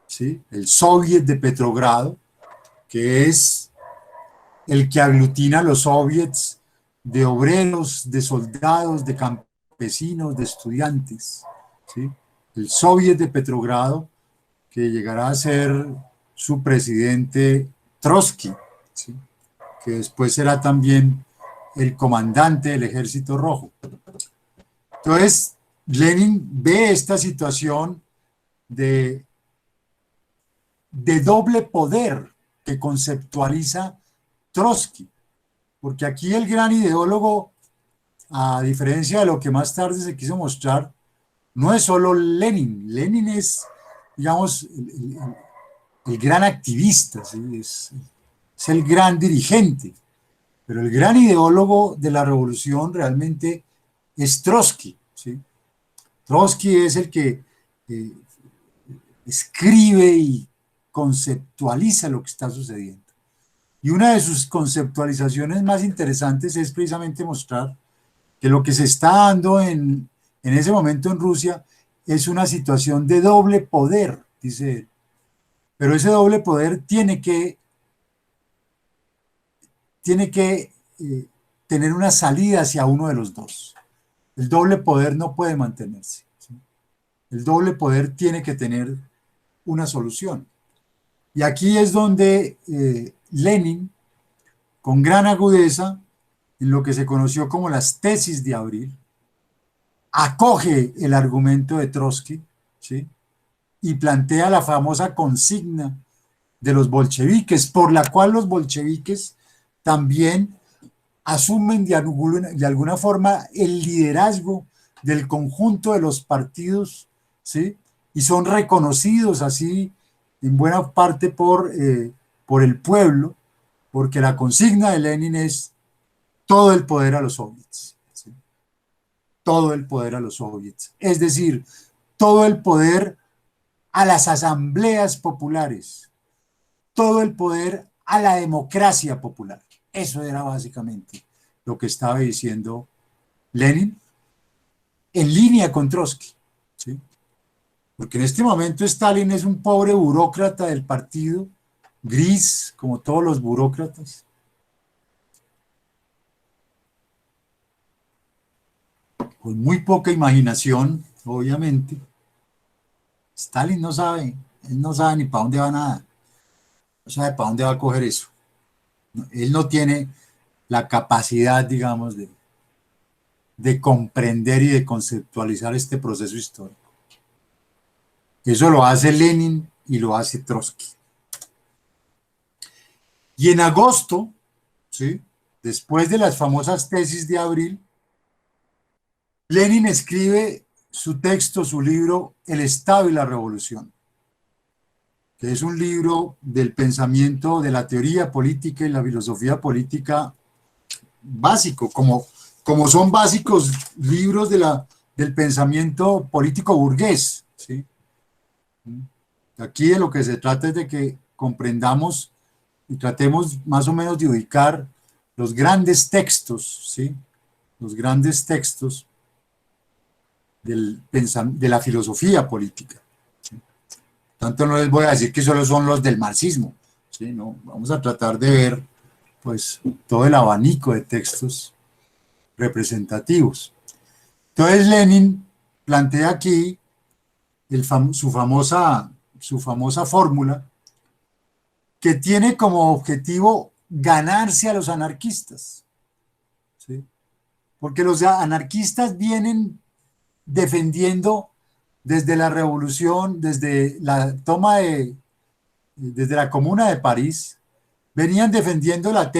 ¿sí? El Soviet de Petrogrado, que es el que aglutina los soviets de obreros, de soldados, de campesinos, de estudiantes, ¿sí? El Soviet de Petrogrado, que llegará a ser su presidente Trotsky, ¿sí? Que después será también el comandante del Ejército Rojo. Entonces, Lenin ve esta situación de, de doble poder que conceptualiza Trotsky, porque aquí el gran ideólogo, a diferencia de lo que más tarde se quiso mostrar, no es solo Lenin. Lenin es, digamos, el gran activista, ¿sí? Es el gran dirigente, pero el gran ideólogo de la revolución realmente es Trotsky, ¿sí? Trotsky es el que eh, escribe y conceptualiza lo que está sucediendo. Y una de sus conceptualizaciones más interesantes es precisamente mostrar que lo que se está dando en ese momento en Rusia es una situación de doble poder, dice él. Pero ese doble poder tiene que tener una salida hacia uno de los dos. El doble poder no puede mantenerse, ¿sí? El doble poder tiene que tener una solución. Y aquí es donde Lenin, con gran agudeza, en lo que se conoció como las tesis de abril, acoge el argumento de Trotsky, ¿sí? Y plantea la famosa consigna de los bolcheviques, por la cual los bolcheviques también asumen de alguna forma el liderazgo del conjunto de los partidos, ¿sí? Y son reconocidos así en buena parte por el pueblo, porque la consigna de Lenin es todo el poder a los soviets, ¿sí? Todo el poder a los soviets, es decir, todo el poder a las asambleas populares, todo el poder a la democracia popular. Eso era básicamente lo que estaba diciendo Lenin, en línea con Trotsky, ¿sí? Porque en este momento Stalin es un pobre burócrata del partido, gris, como todos los burócratas, con muy poca imaginación, obviamente. Stalin no sabe, él no sabe ni para dónde va nada, no sabe para dónde va a coger eso. Él no tiene la capacidad, digamos, de comprender y de conceptualizar este proceso histórico. Eso lo hace Lenin y lo hace Trotsky. Y en agosto, ¿sí?, después de las famosas tesis de abril, Lenin escribe su texto, su libro, El Estado y la Revolución, que es un libro del pensamiento, de la teoría política y la filosofía política básico, como son básicos libros del pensamiento político burgués, ¿sí? Aquí de lo que se trata es de que comprendamos y tratemos más o menos de ubicar los grandes textos, ¿sí?, los grandes textos de la filosofía política, ¿sí? Tanto no les voy a decir que solo son los del marxismo, ¿sí? No, vamos a tratar de ver pues todo el abanico de textos representativos. Entonces Lenin plantea aquí su famosa fórmula que tiene como objetivo ganarse a los anarquistas, ¿sí? Porque los anarquistas vienen defendiendo desde la revolución, desde la toma desde la Comuna de París, venían defendiendo eh, la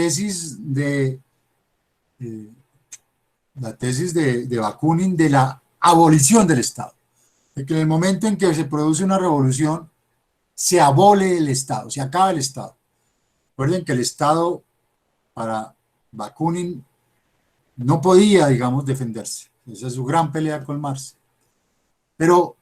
tesis de Bakunin de la abolición del Estado, de que en el momento en que se produce una revolución, se abole el Estado, se acaba el Estado. Recuerden que el Estado, para Bakunin, no podía, digamos, defenderse. Esa es su gran pelea con Marx. Pero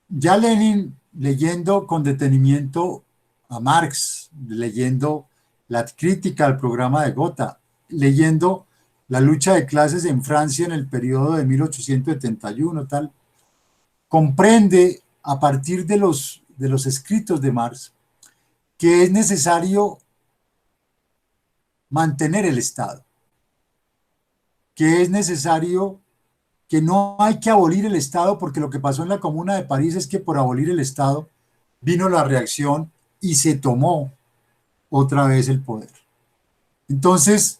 ya Lenin, leyendo con detenimiento a Marx, leyendo la crítica al programa de Gotha, leyendo la lucha de clases en Francia en el periodo de 1871, tal, comprende a partir de los escritos de Marx que es necesario mantener el Estado, que es necesario, que no hay que abolir el Estado, porque lo que pasó en la Comuna de París es que por abolir el Estado vino la reacción y se tomó otra vez el poder. Entonces,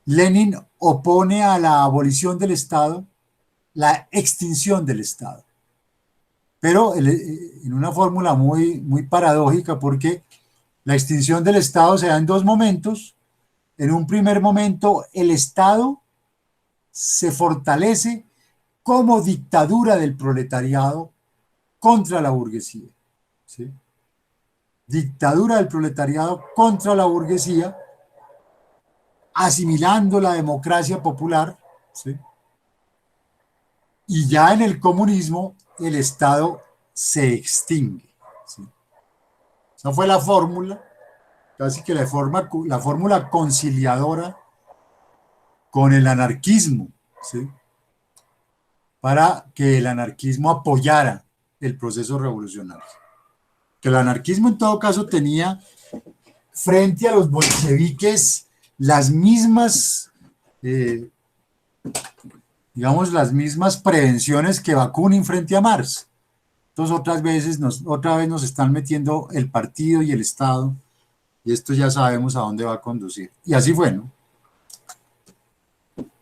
Lenin opone a la abolición del Estado la extinción del Estado, pero en una fórmula muy paradójica, porque la extinción del Estado se da en dos momentos. En un primer momento, el Estado se fortalece como dictadura del proletariado contra la burguesía, ¿sí? Dictadura del proletariado contra la burguesía, asimilando la democracia popular, ¿sí? Y ya en el comunismo el Estado se extingue, ¿sí? Esa fue la fórmula, casi que la fórmula conciliadora con el anarquismo, ¿sí?, para que el anarquismo apoyara el proceso revolucionario. Que el anarquismo en todo caso tenía frente a los bolcheviques las mismas, digamos, las mismas prevenciones que Bakunin frente a Marx. Entonces otra vez nos están metiendo el partido y el Estado, y esto ya sabemos a dónde va a conducir. Y así fue, ¿no?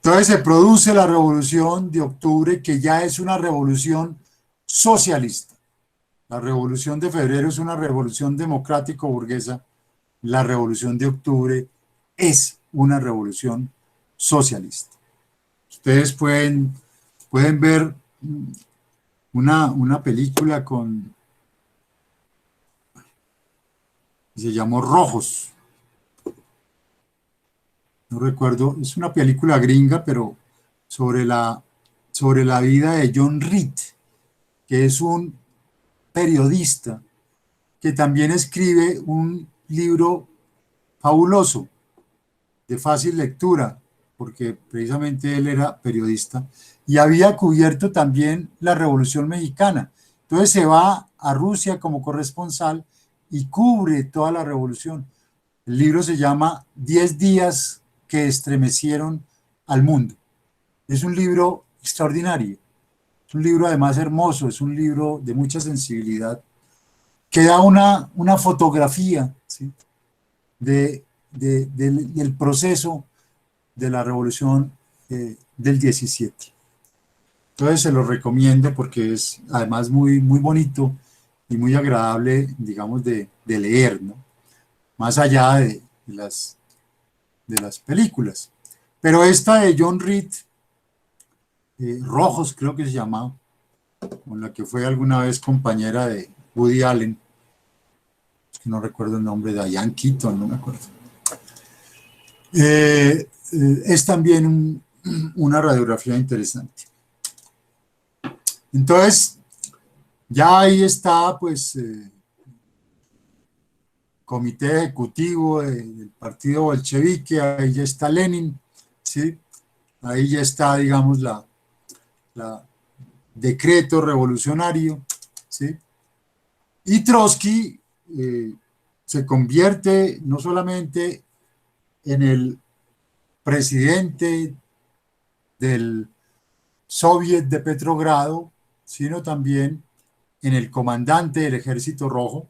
Entonces se produce la revolución de octubre, que ya es una revolución socialista. La revolución de febrero es una revolución democrático-burguesa. La revolución de octubre es una revolución socialista. Ustedes pueden ver una película se llamó Rojos. No recuerdo, es una película gringa, pero sobre la vida de John Reed, que es un periodista que también escribe un libro fabuloso, de fácil lectura, porque precisamente él era periodista y había cubierto también la Revolución Mexicana. Entonces se va a Rusia como corresponsal y cubre toda la revolución. El libro se llama 10 días que estremecieron al mundo. Es un libro extraordinario, es un libro además hermoso, es un libro de mucha sensibilidad, que da una fotografía, ¿sí?, del proceso de la revolución del 17. Entonces se lo recomiendo porque es además muy bonito y muy agradable, digamos, de leer, ¿no? Más allá de las películas. Pero esta de John Reed, Rojos creo que se llamaba, con la que fue alguna vez compañera de Woody Allen, que no recuerdo el nombre, de Diane Keaton, no me acuerdo. Es también una radiografía interesante. Entonces, ya ahí está, pues, comité ejecutivo del partido bolchevique, ahí ya está Lenin, ¿sí? Ahí ya está, digamos, la decreto revolucionario, ¿sí? Y Trotsky se convierte no solamente en el presidente del Soviet de Petrogrado, sino también en el comandante del Ejército Rojo,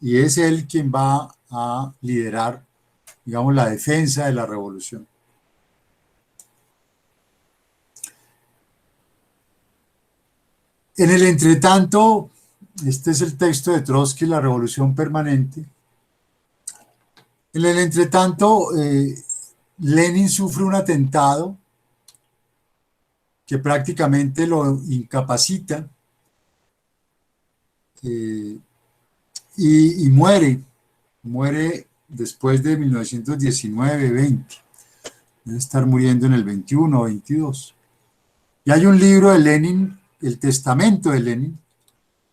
y es él quien va a liderar, digamos, la defensa de la revolución. En el entretanto, este es el texto de Trotsky, La Revolución Permanente. En el entretanto, Lenin sufre un atentado que prácticamente lo incapacita y muere después de 1919-20, debe estar muriendo en el 21 o 22. Y hay un libro de Lenin, El Testamento de Lenin,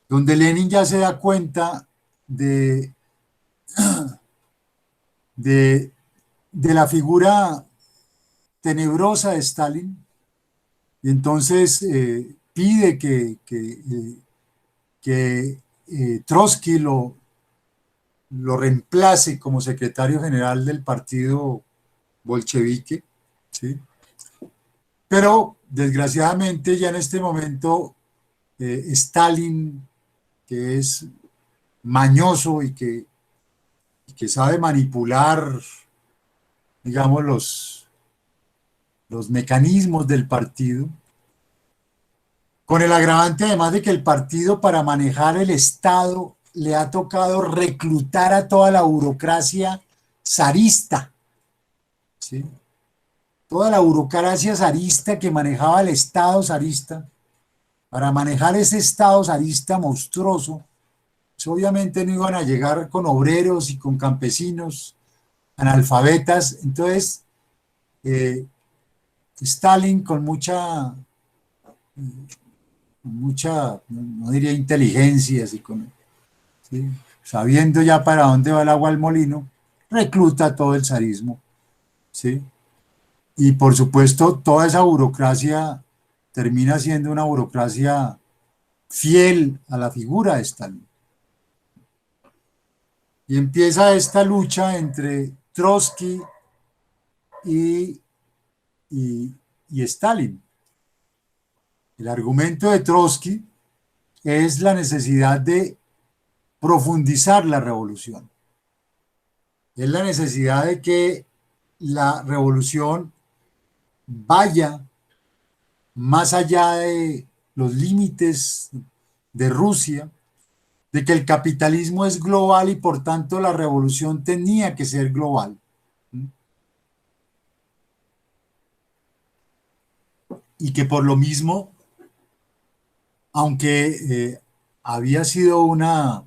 donde Lenin ya se da cuenta de la figura tenebrosa de Stalin, y entonces pide que Trotsky lo reemplace como secretario general del partido bolchevique, ¿sí? Pero desgraciadamente ya en este momento Stalin, que es mañoso y que sabe manipular, digamos, los mecanismos del partido, con el agravante además de que el partido, para manejar el Estado, le ha tocado reclutar a toda la burocracia zarista, ¿sí? Toda la burocracia zarista que manejaba el Estado zarista, para manejar ese Estado zarista monstruoso, pues obviamente no iban a llegar con obreros y con campesinos analfabetas. Entonces, Stalin, con mucha, no diría inteligencia, ¿sí? Sabiendo ya para dónde va el agua al molino, recluta todo el zarismo, ¿sí? Y por supuesto, toda esa burocracia termina siendo una burocracia fiel a la figura de Stalin. Y empieza esta lucha entre Trotsky y Stalin. El argumento de Trotsky es la necesidad de profundizar la revolución. Es la necesidad de que la revolución vaya más allá de los límites de Rusia, de que el capitalismo es global y por tanto la revolución tenía que ser global. Y que por lo mismo, aunque había sido una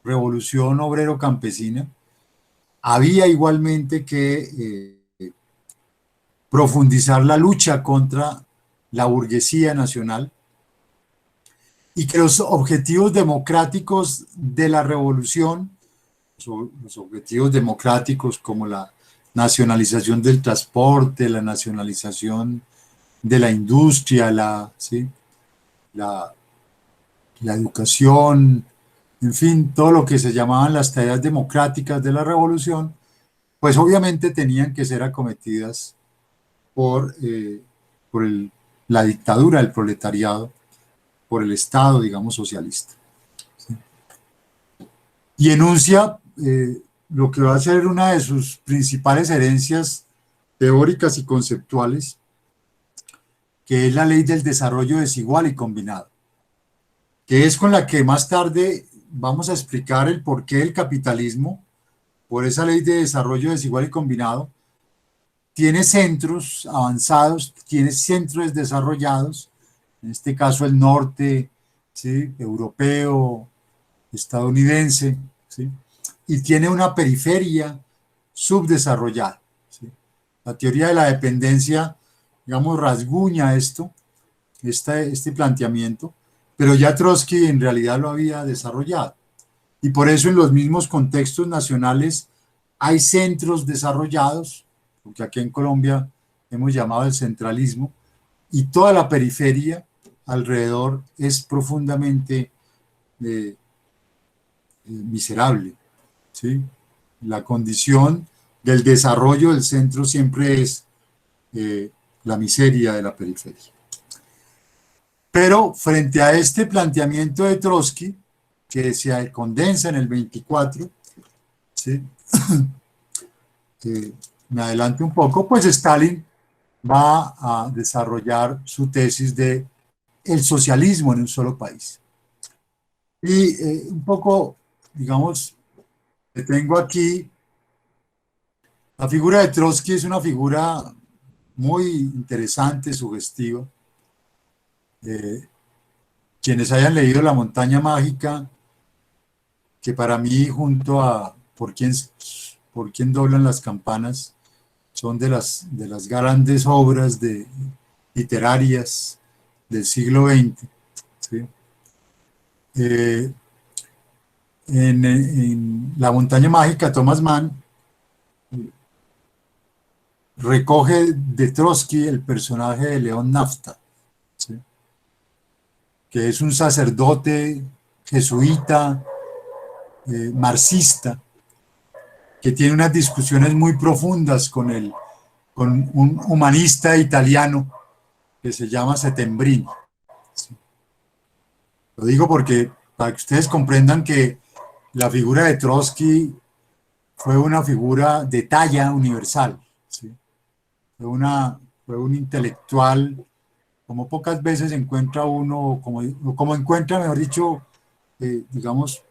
revolución obrero-campesina, había igualmente que profundizar la lucha contra la burguesía nacional, y que los objetivos democráticos de la revolución, los objetivos democráticos como la nacionalización del transporte, la nacionalización de la industria, ¿sí?, la educación, en fin, todo lo que se llamaban las tareas democráticas de la revolución, pues obviamente tenían que ser acometidas por, por la dictadura del proletariado, por el Estado, digamos, socialista. ¿Sí? Y enuncia lo que va a ser una de sus principales herencias teóricas y conceptuales, que es la ley del desarrollo desigual y combinado, que es con la que más tarde vamos a explicar el porqué del capitalismo, por esa ley de desarrollo desigual y combinado, tiene centros avanzados, tiene centros desarrollados, en este caso el norte, ¿sí? Europeo, estadounidense, ¿sí? Y tiene una periferia subdesarrollada. ¿Sí? La teoría de la dependencia, digamos, rasguña esto, este planteamiento, pero ya Trotsky en realidad lo había desarrollado. Y por eso en los mismos contextos nacionales hay centros desarrollados, porque aquí en Colombia hemos llamado el centralismo, y toda la periferia alrededor es profundamente miserable. ¿Sí? La condición del desarrollo del centro siempre es la miseria de la periferia. Pero frente a este planteamiento de Trotsky, que se condensa en el 24, ¿sí? Me adelanto un poco, pues Stalin va a desarrollar su tesis de el socialismo en un solo país. Y un poco, digamos, que tengo aquí, la figura de Trotsky es una figura muy interesante, sugestiva. Quienes hayan leído La montaña mágica, que para mí junto a por quién doblan las campanas, son de las grandes obras literarias del siglo XX. ¿Sí? Eh, en La montaña mágica, Thomas Mann recoge de Trotsky el personaje de León Nafta, ¿sí? Que es un sacerdote jesuita, marxista, que tiene unas discusiones muy profundas con un humanista italiano que se llama Settembrini. ¿Sí? Lo digo porque para que ustedes comprendan que la figura de Trotsky fue una figura de talla universal. ¿Sí? Fue un intelectual, como pocas veces encuentra uno, como encuentra, mejor dicho, digamos,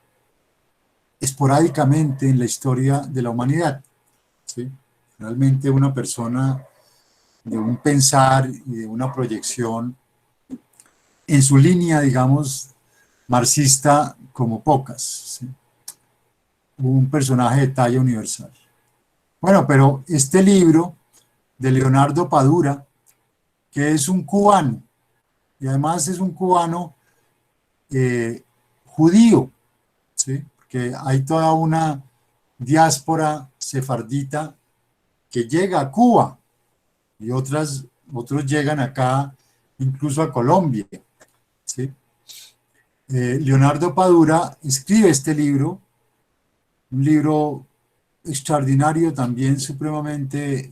esporádicamente en la historia de la humanidad. ¿Sí? Realmente una persona de un pensar y de una proyección en su línea, digamos, marxista como pocas. ¿Sí? Un personaje de talla universal. Bueno, pero este libro de Leonardo Padura, que es un cubano, y además es un cubano judío, ¿sí? Porque hay toda una diáspora sefardita que llega a Cuba y otros llegan acá, incluso a Colombia. ¿Sí? Leonardo Padura escribe este libro, un libro extraordinario también, supremamente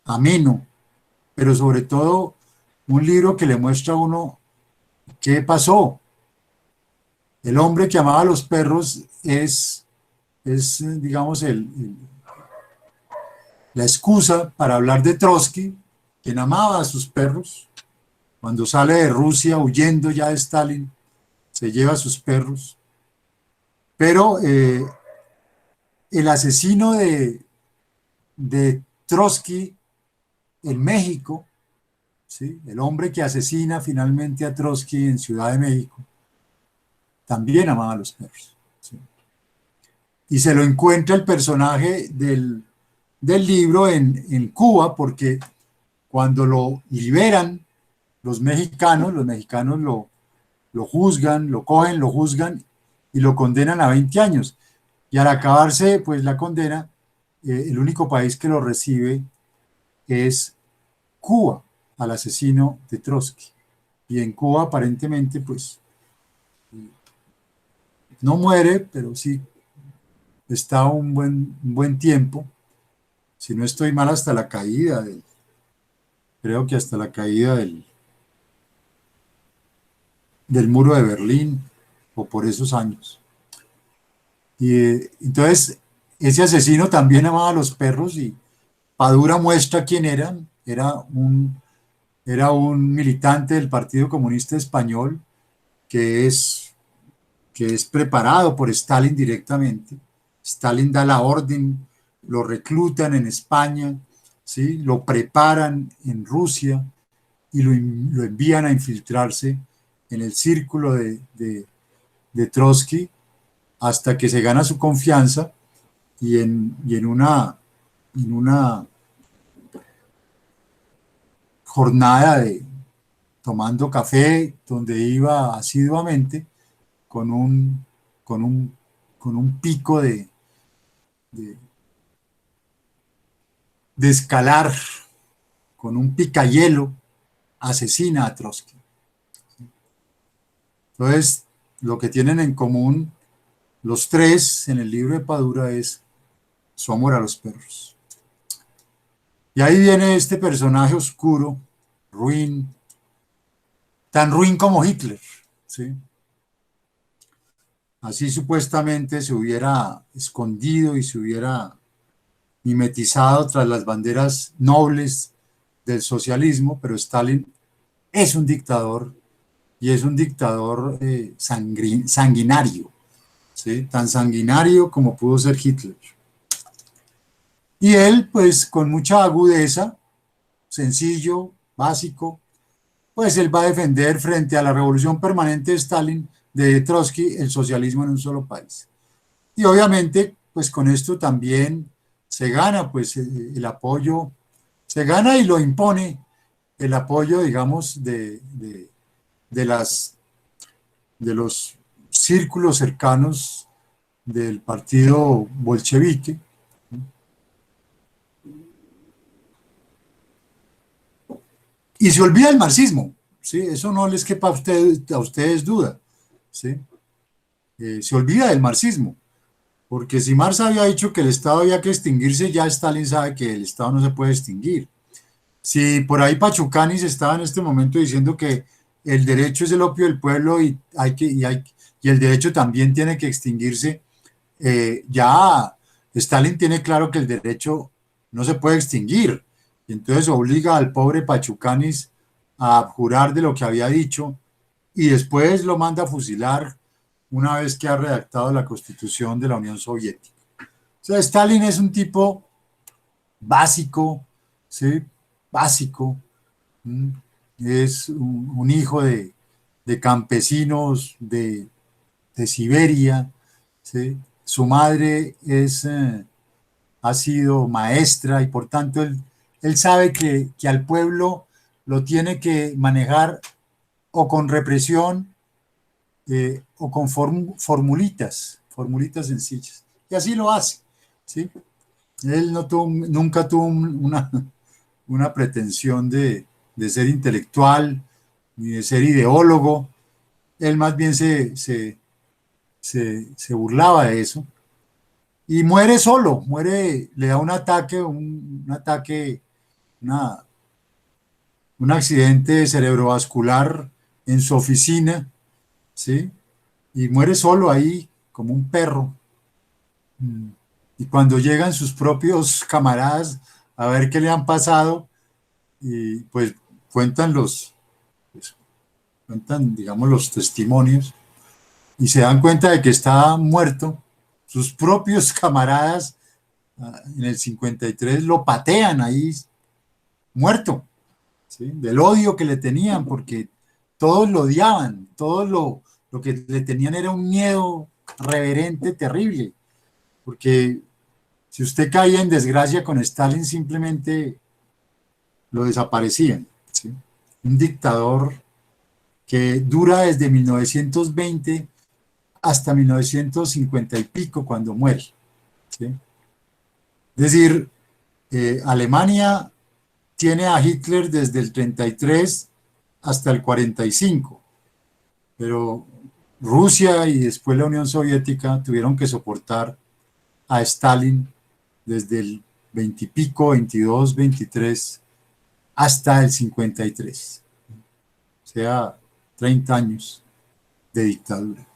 ameno, pero sobre todo un libro que le muestra a uno qué pasó. El hombre que amaba a los perros es digamos, la excusa para hablar de Trotsky, quien amaba a sus perros. Cuando sale de Rusia huyendo ya de Stalin, se lleva a sus perros. Pero el asesino de Trotsky en México, ¿sí? El hombre que asesina finalmente a Trotsky en Ciudad de México, también amaba a los perros. ¿Sí? Y se lo encuentra el personaje del libro en Cuba, porque cuando lo liberan los mexicanos lo juzgan, lo cogen, lo juzgan y lo condenan a 20 años. Y al acabarse pues la condena, el único país que lo recibe es Cuba, al asesino de Trotsky. y en Cuba aparentemente pues no muere, pero sí está un buen tiempo, si no estoy mal hasta la caída, creo que hasta la caída del muro de Berlín, o por esos años. Y entonces ese asesino también amaba a los perros y Padura muestra quién era, era un militante del Partido Comunista Español que que es preparado por Stalin directamente. Stalin da la orden, lo reclutan en España, ¿sí? Lo preparan en Rusia y lo envían a infiltrarse en el círculo de Trotsky hasta que se gana su confianza y en una jornada de tomando café donde iba asiduamente con un, con un, con un pico de, de escalar, con un picayelo, asesina a Trotsky. Entonces, lo que tienen en común los tres en el libro de Padura es su amor a los perros. Y ahí viene este personaje oscuro, ruin, tan ruin como Hitler, ¿sí? Así supuestamente se hubiera escondido y se hubiera mimetizado tras las banderas nobles del socialismo, pero Stalin es un dictador y es un dictador sanguinario, ¿sí? Tan sanguinario como pudo ser Hitler. Y él, pues con mucha agudeza, sencillo, básico, pues él va a defender frente a la revolución permanente de Stalin, de Trotsky, el socialismo en un solo país. Y obviamente, pues con esto también se gana pues el apoyo, se gana y lo impone el apoyo, digamos, de, las, de los círculos cercanos del partido bolchevique. Y se olvida el marxismo, ¿sí? Eso no les quepa a ustedes duda, ¿sí? Se olvida del marxismo, porque si Marx había dicho que el Estado había que extinguirse, ya Stalin sabe que el Estado no se puede extinguir. Si por ahí Pachucanis estaba en este momento diciendo que el derecho es el opio del pueblo y el derecho también tiene que extinguirse, ya Stalin tiene claro que el derecho no se puede extinguir. Y entonces obliga al pobre Pachucanis a jurar de lo que había dicho y después lo manda a fusilar una vez que ha redactado la Constitución de la Unión Soviética. O sea, Stalin es un tipo básico, ¿sí? Básico. Es un hijo de campesinos de Siberia, ¿sí? Su madre ha sido maestra y por tanto él sabe que al pueblo lo tiene que manejar o con represión o con formulitas sencillas. Y así lo hace, ¿sí? Él no tuvo, nunca tuvo una pretensión de ser intelectual ni de ser ideólogo. Él más bien se burlaba de eso. Y muere solo, muere, le da una, un accidente cerebrovascular en su oficina, ¿sí? Y muere solo ahí, como un perro. Y cuando llegan sus propios camaradas a ver qué le han pasado, y pues cuentan pues, cuentan, digamos, los testimonios, y se dan cuenta de que está muerto, sus propios camaradas en el 53 lo patean ahí, muerto, ¿sí? Del odio que le tenían, porque todos lo odiaban, lo que le tenían era un miedo reverente terrible, porque si usted caía en desgracia con Stalin, simplemente lo desaparecían, ¿sí? Un dictador que dura desde 1920 hasta 1950 y pico cuando muere, ¿sí? Es decir, Alemania tiene a Hitler desde el 33 hasta el 45, pero Rusia y después la Unión Soviética tuvieron que soportar a Stalin desde el 20 y pico, 22, 23, hasta el 53, o sea, 30 años de dictadura.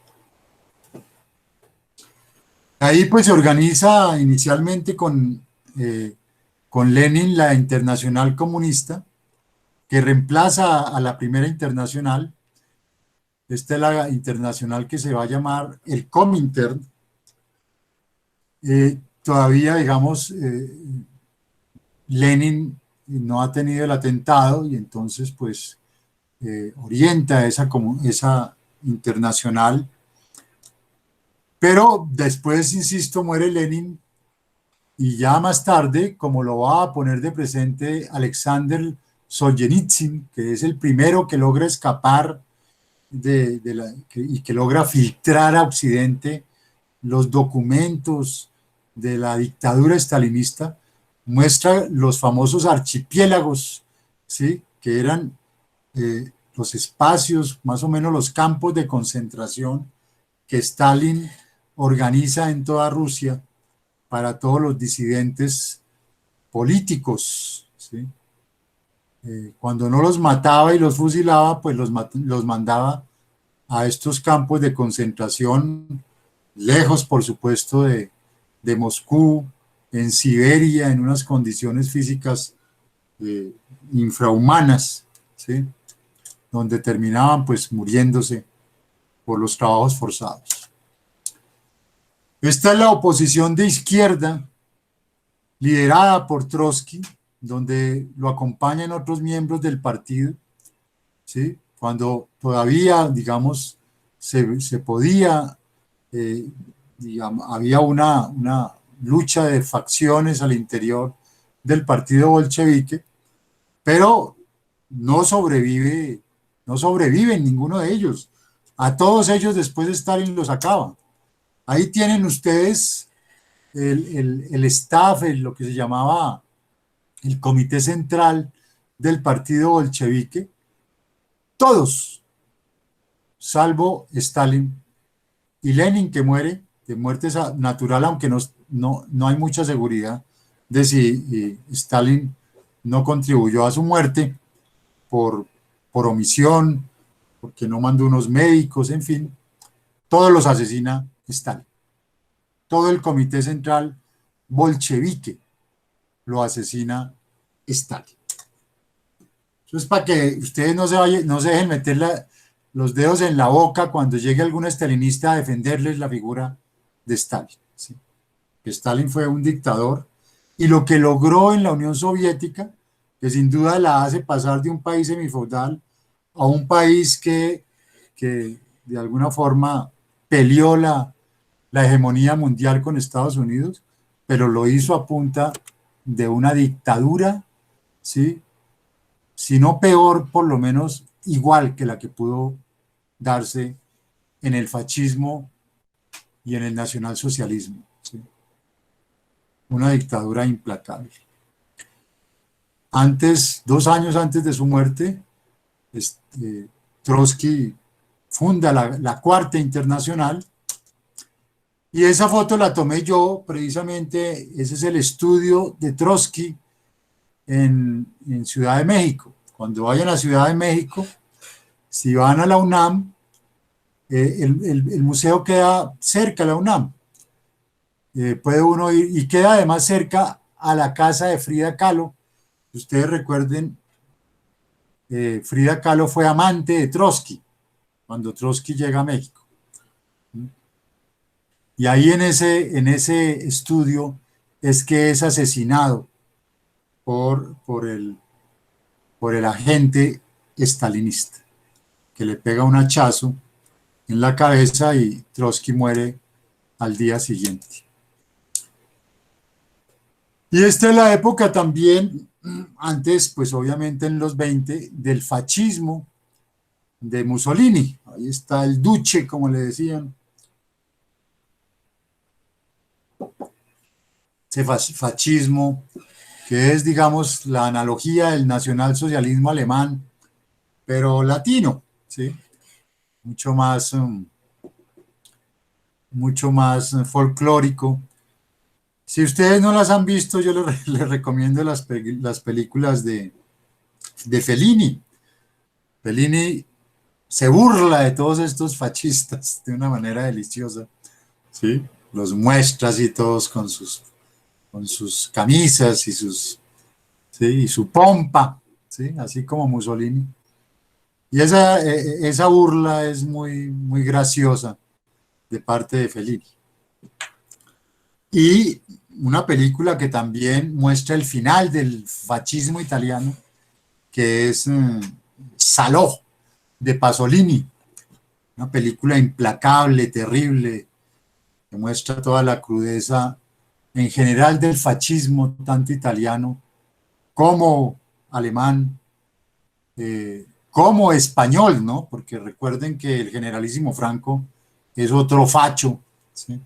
Ahí pues se organiza inicialmente con Lenin la Internacional Comunista, que reemplaza a la primera internacional. Esta es la internacional que se va a llamar el Comintern. Todavía, digamos, Lenin no ha tenido el atentado y entonces pues orienta esa internacional. Pero después, insisto, muere Lenin y ya más tarde, como lo va a poner de presente Alexander Solzhenitsyn, que es el primero que logra escapar y que logra filtrar a Occidente los documentos de la dictadura estalinista, muestra los famosos archipiélagos, ¿sí? Que eran los espacios, más o menos los campos de concentración que Stalin organiza en toda Rusia para todos los disidentes políticos, ¿sí? Cuando no los mataba y los fusilaba, pues los mandaba a estos campos de concentración, lejos, por supuesto, de Moscú, en Siberia, en unas condiciones físicas infrahumanas, ¿sí? Donde terminaban pues muriéndose por los trabajos forzados. Esta es la oposición de izquierda, liderada por Trotsky, donde lo acompañan otros miembros del partido, ¿sí? Cuando todavía, digamos, se podía, digamos, había una lucha de facciones al interior del partido bolchevique, pero no sobreviven ninguno de ellos. A todos ellos después Stalin los acaba. Ahí tienen ustedes el staff, lo que se llamaba el comité central del partido bolchevique, todos, salvo Stalin y Lenin, que muere de muerte natural, aunque no hay mucha seguridad de si Stalin no contribuyó a su muerte por omisión, porque no mandó unos médicos, en fin, todos los asesina Stalin. Todo el comité central bolchevique lo asesina Stalin. Eso es para que ustedes no se dejen meter los dedos en la boca cuando llegue algún estalinista a defenderles la figura de Stalin, ¿sí? Stalin fue un dictador y lo que logró en la Unión Soviética, que sin duda la hace pasar de un país semifeudal a un país que de alguna forma peleó la hegemonía mundial con Estados Unidos, pero lo hizo a punta de una dictadura, ¿sí? Si no peor, por lo menos igual que la que pudo darse en el fascismo y en el nacionalsocialismo, ¿sí? Una dictadura implacable. Antes, 2 años antes de su muerte, Trotsky funda la Cuarta Internacional, y esa foto la tomé yo, precisamente. Ese es el estudio de Trotsky en Ciudad de México. Cuando vayan a Ciudad de México, si van a la UNAM, el museo queda cerca de la UNAM. Puede uno ir, y queda además cerca a la casa de Frida Kahlo. Ustedes recuerden, Frida Kahlo fue amante de Trotsky cuando Trotsky llega a México. Y ahí en ese estudio es que es asesinado por el agente estalinista, que le pega un hachazo en la cabeza y Trotsky muere al día siguiente. Y esta es la época también, antes, pues obviamente en los 20, del fascismo de Mussolini. Ahí está el Duce, como le decían. Ese fascismo que es, digamos, la analogía del nacionalsocialismo alemán, pero latino, ¿sí? Mucho más folclórico. Si ustedes no las han visto, yo les recomiendo las películas de Fellini. Fellini se burla de todos estos fascistas de una manera deliciosa, ¿sí? Los muestra así todos con sus camisas y ¿sí? Y su pompa, ¿sí? Así como Mussolini. Y esa burla es muy graciosa de parte de Fellini. Y una película que también muestra el final del fascismo italiano, que es Salò, de Pasolini, una película implacable, terrible, que muestra toda la crudeza en general del fascismo, tanto italiano como alemán, como español, ¿no? Porque recuerden que el generalísimo Franco es otro facho, ¿sí?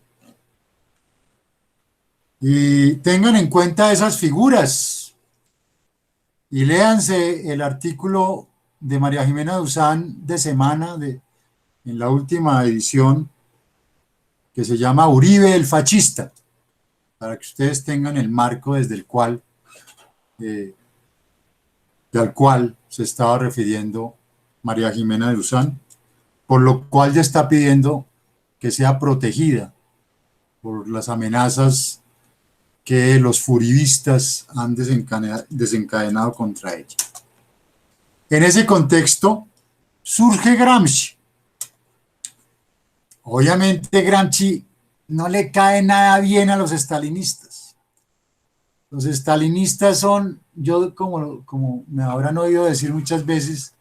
Y tengan en cuenta esas figuras y léanse el artículo de María Jimena Duzán de semana, en la última edición, que se llama Uribe el fascista, para que ustedes tengan el marco desde el cual, al cual se estaba refiriendo María Jimena de Duzán, por lo cual ya está pidiendo que sea protegida por las amenazas que los furibistas han desencadenado contra ella. En ese contexto surge Gramsci. Obviamente Gramsci no le cae nada bien a los estalinistas. Los estalinistas son, yo como me habrán oído decir muchas veces,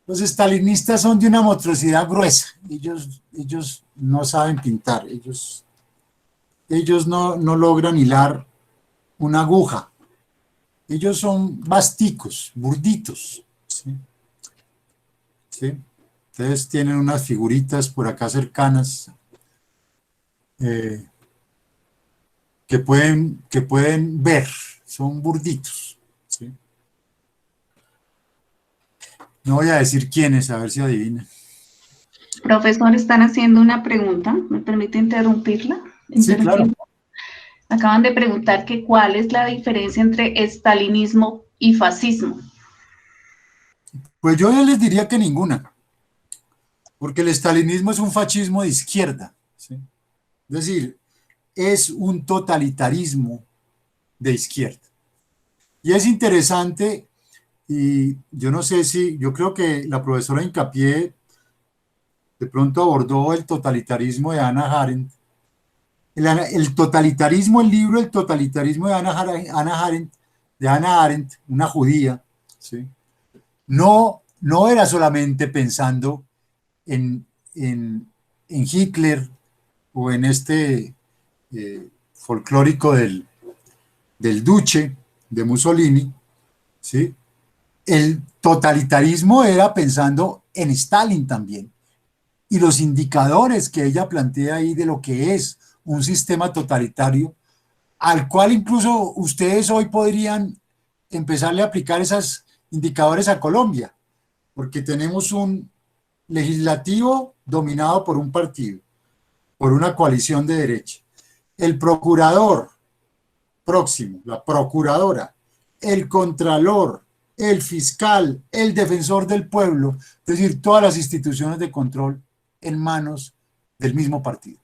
los estalinistas son de una monstruosidad gruesa. Ellos no saben pintar, ellos no logran hilar una aguja. Ellos son basticos, burditos, ¿sí? ¿Sí? Ustedes tienen unas figuritas por acá cercanas que pueden ver, son burditos, ¿sí? No voy a decir quiénes, a ver si adivinan. Profesor, están haciendo una pregunta, ¿me permite interrumpirla? Sí, claro. Acaban de preguntar que cuál es la diferencia entre estalinismo y fascismo. Pues yo les diría que ninguna, porque el estalinismo es un fascismo de izquierda, ¿sí? Es decir, es un totalitarismo de izquierda. Y es interesante, y yo no sé yo creo que la profesora Hincapié de pronto abordó el totalitarismo de Hannah Arendt. El totalitarismo, el libro El totalitarismo de Hannah Arendt, una judía, ¿sí? No era solamente pensando en, en, en Hitler o en este folclórico del Duce, de Mussolini, ¿sí? El totalitarismo era pensando en Stalin también. Y los indicadores que ella plantea ahí de lo que es un sistema totalitario, al cual incluso ustedes hoy podrían empezarle a aplicar esos indicadores a Colombia, porque tenemos un legislativo dominado por un partido, por una coalición de derecha. El procurador próximo, la procuradora, el contralor, el fiscal, el defensor del pueblo, es decir, todas las instituciones de control en manos del mismo partido,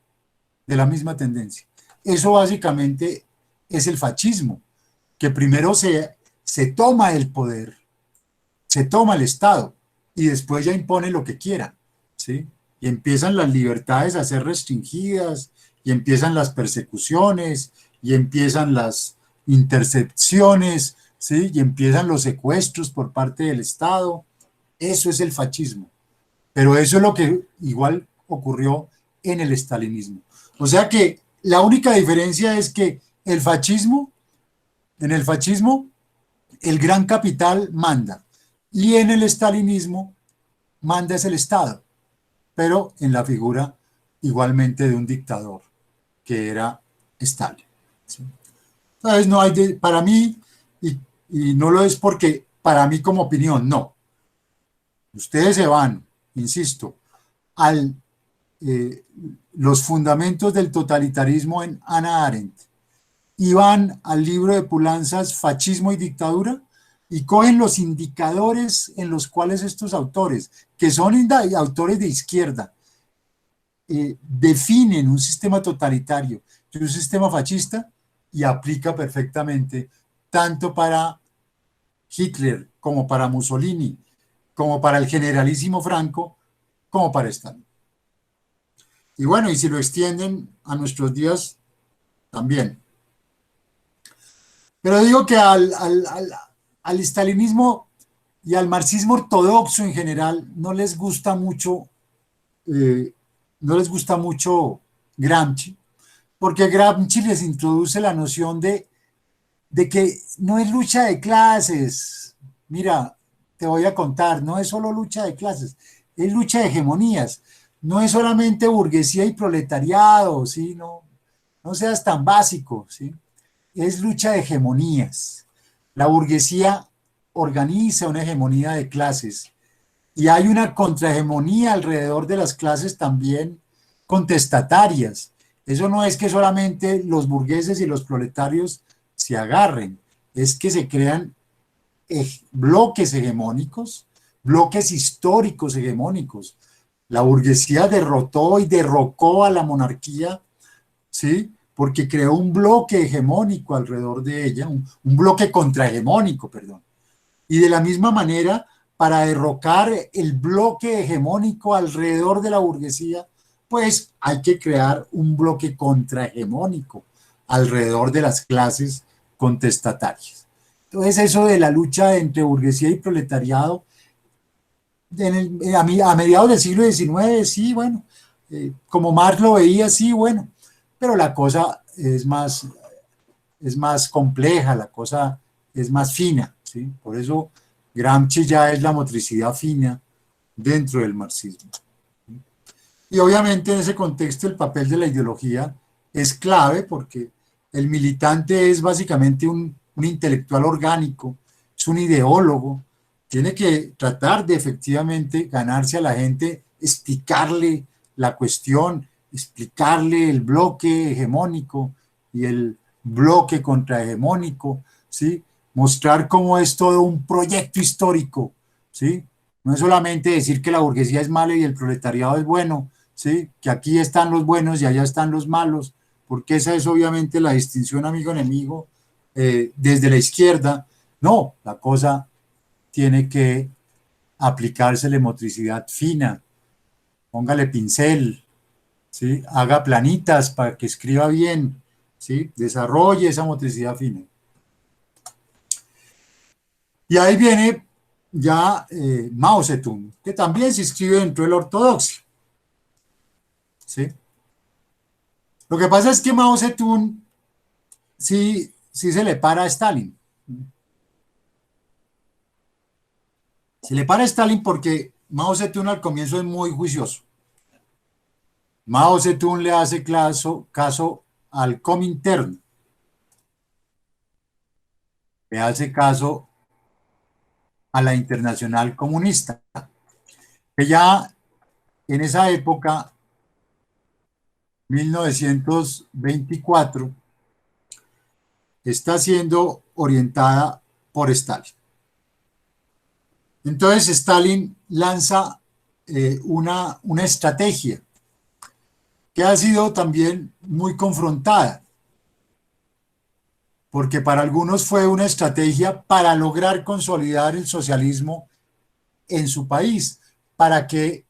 de la misma tendencia. Eso básicamente es el fascismo, que primero se toma el poder, se toma el Estado y después ya impone lo que quiera, ¿sí? Y empiezan las libertades a ser restringidas, y empiezan las persecuciones, y empiezan las intercepciones, ¿sí? Y empiezan los secuestros por parte del Estado. Eso es el fascismo. Pero eso es lo que igual ocurrió en el estalinismo. O sea que la única diferencia es que en el fascismo, el gran capital manda, y en el estalinismo manda es el Estado, pero en la figura igualmente de un dictador, que era Stalin, ¿sí? Entonces no hay para mí, y no lo es porque para mí como opinión, no. Ustedes se van, insisto, al los fundamentos del totalitarismo en Hannah Arendt y van al libro de Pulanzas, Fascismo y Dictadura, y cogen los indicadores en los cuales estos autores, que son autores de izquierda, definen un sistema totalitario y un sistema fascista y aplica perfectamente tanto para Hitler como para Mussolini, como para el generalísimo Franco, como para Stalin. Y bueno, y si lo extienden a nuestros días, también. Pero digo que al stalinismo y al marxismo ortodoxo en general eh, no les gusta mucho Gramsci, porque Gramsci les introduce la noción de que no es lucha de clases. Mira, te voy a contar, no es solo lucha de clases, es lucha de hegemonías. No es solamente burguesía y proletariado, ¿sí? No, no seas tan básico, ¿sí? Es lucha de hegemonías. La burguesía organiza una hegemonía de clases y hay una contrahegemonía alrededor de las clases también contestatarias. Eso no es que solamente los burgueses y los proletarios se agarren, es que se crean bloques hegemónicos, bloques históricos hegemónicos. La burguesía derrotó y derrocó a la monarquía, ¿sí? Porque creó un bloque hegemónico alrededor de ella, un bloque contrahegemónico, perdón. Y de la misma manera, para derrocar el bloque hegemónico alrededor de la burguesía, pues hay que crear un bloque contrahegemónico alrededor de las clases contestatarias. Entonces, eso de la lucha entre burguesía y proletariado, a mediados del siglo XIX, sí, bueno, como Marx lo veía, sí, bueno, pero la cosa es más compleja, la cosa es más fina, ¿sí? Por eso Gramsci ya es la motricidad fina dentro del marxismo. Y obviamente en ese contexto el papel de la ideología es clave porque el militante es básicamente un intelectual orgánico, es un ideólogo, tiene que tratar de efectivamente ganarse a la gente, explicarle la cuestión, explicarle el bloque hegemónico y el bloque contrahegemónico, ¿sí? Mostrar cómo es todo un proyecto histórico, ¿sí? No es solamente decir que la burguesía es mala y el proletariado es bueno, ¿sí? Que aquí están los buenos y allá están los malos, porque esa es obviamente la distinción amigo-enemigo desde la izquierda. No, la cosa tiene que aplicársele motricidad fina, póngale pincel, ¿sí? Haga planitas para que escriba bien, ¿sí? Desarrolle esa motricidad fina. Y ahí viene ya Mao Zedong, que también se inscribe dentro de la ortodoxia, ¿sí? Lo que pasa es que Mao Zedong sí se le para a Stalin. Se le para a Stalin porque Mao Zedong al comienzo es muy juicioso. Mao Zedong le hace caso al Comintern, le hace caso a la Internacional Comunista, que ya en esa época, 1924, está siendo orientada por Stalin. Entonces Stalin lanza una estrategia que ha sido también muy confrontada, porque para algunos fue una estrategia para lograr consolidar el socialismo en su país, para que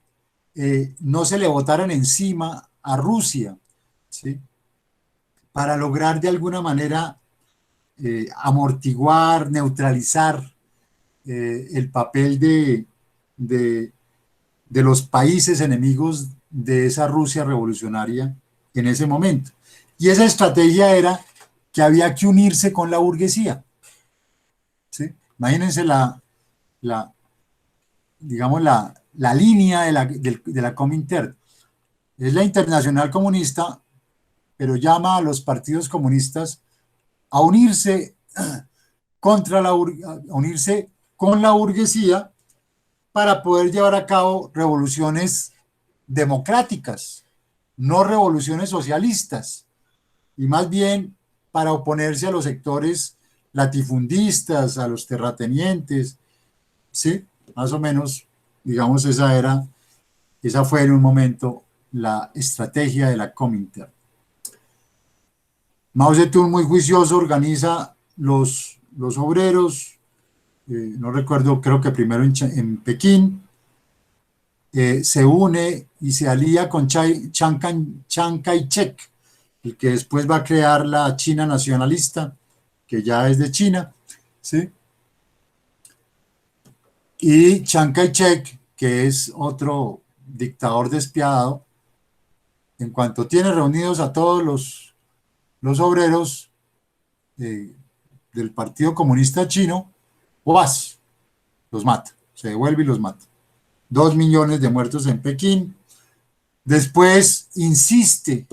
no se le votaran encima a Rusia, ¿sí? Para lograr de alguna manera amortiguar, neutralizar el papel de, de los países enemigos de esa Rusia revolucionaria en ese momento. Y esa estrategia era que había que unirse con la burguesía, ¿sí? Imagínense digamos, la línea de la Comintern. Es la Internacional Comunista, pero llama a los partidos comunistas a unirse a unirse con la burguesía para poder llevar a cabo revoluciones democráticas, no revoluciones socialistas, y más bien para oponerse a los sectores latifundistas, a los terratenientes, ¿sí? Más o menos, digamos, esa fue en un momento la estrategia de la Comintern. Mao Zedong, muy juicioso, organiza los obreros, no recuerdo, creo que primero en Pekín, se une y se alía con Chiang Kai-shek, el que después va a crear la China nacionalista, que ya es de China, ¿sí? Y Chiang Kai-shek, que es otro dictador despiadado, en cuanto tiene reunidos a todos los obreros del Partido Comunista Chino, ¡guas! Los mata, se devuelve y los mata. 2 millones de muertos en Pekín. Después insiste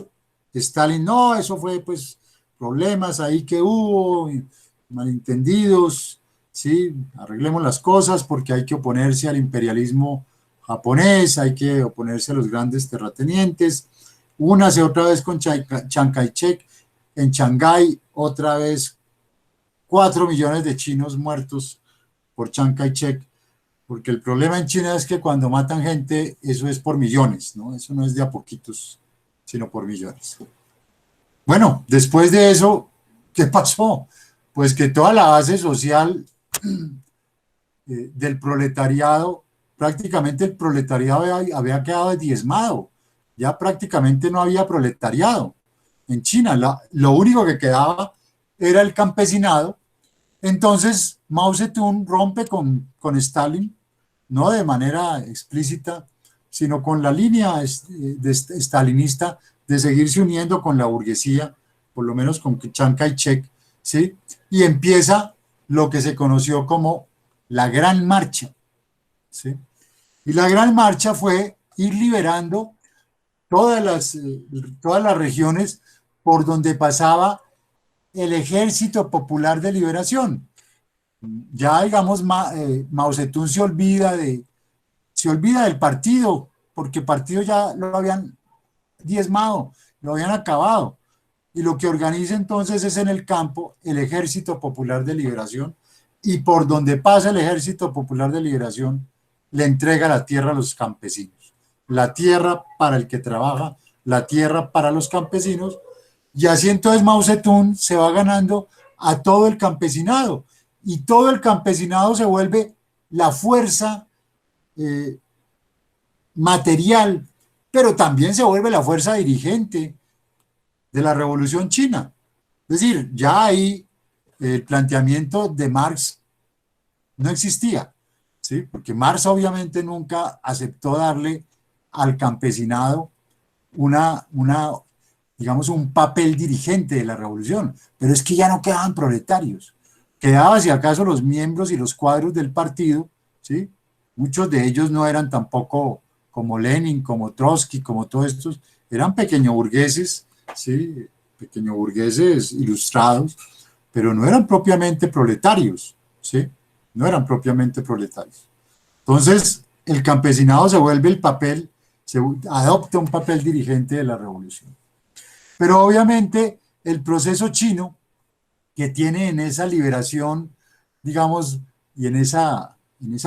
Stalin, no, eso fue pues problemas ahí que hubo, malentendidos, ¿sí? Arreglemos las cosas porque hay que oponerse al imperialismo japonés, hay que oponerse a los grandes terratenientes. Únase otra vez con Chiang Kai-shek, en Shanghái otra vez 4 millones de chinos muertos por Chiang Kai-shek, porque el problema en China es que cuando matan gente, eso es por millones, ¿no? Eso no es de a poquitos, sino por millones. Bueno, después de eso, ¿qué pasó? Pues que toda la base social del proletariado, prácticamente el proletariado había quedado diezmado, ya prácticamente no había proletariado. En China lo único que quedaba era el campesinado. Entonces Mao Zedong rompe con Stalin, no de manera explícita, sino con la línea stalinista de seguirse uniendo con la burguesía, por lo menos con Chiang Kai-shek, ¿sí? Y empieza lo que se conoció como la Gran Marcha, ¿sí? Y la Gran Marcha fue ir liberando todas las regiones por donde pasaba el Ejército Popular de Liberación. Ya, digamos, Mao Zedong se olvida del partido, porque el partido ya lo habían diezmado, lo habían acabado. Y lo que organiza entonces es en el campo el Ejército Popular de Liberación, y por donde pasa el Ejército Popular de Liberación, le entrega la tierra a los campesinos. La tierra para el que trabaja, la tierra para los campesinos, y así entonces Mao Zedong se va ganando a todo el campesinado, y todo el campesinado se vuelve la fuerza material, pero también se vuelve la fuerza dirigente de la Revolución China. Es decir, ya ahí el planteamiento de Marx no existía, ¿sí? Porque Marx obviamente nunca aceptó darle al campesinado digamos, un papel dirigente de la revolución, pero es que ya no quedaban proletarios, quedaban si acaso los miembros y los cuadros del partido, ¿sí? Muchos de ellos no eran tampoco como Lenin, como Trotsky, como todos estos, eran pequeño burgueses, ¿sí? Pequeño burgueses ilustrados, pero no eran propiamente proletarios, ¿sí? No eran propiamente proletarios. Entonces, el campesinado se vuelve se adopta un papel dirigente de la revolución. Pero obviamente el proceso chino que tiene en esa liberación, digamos, y en esa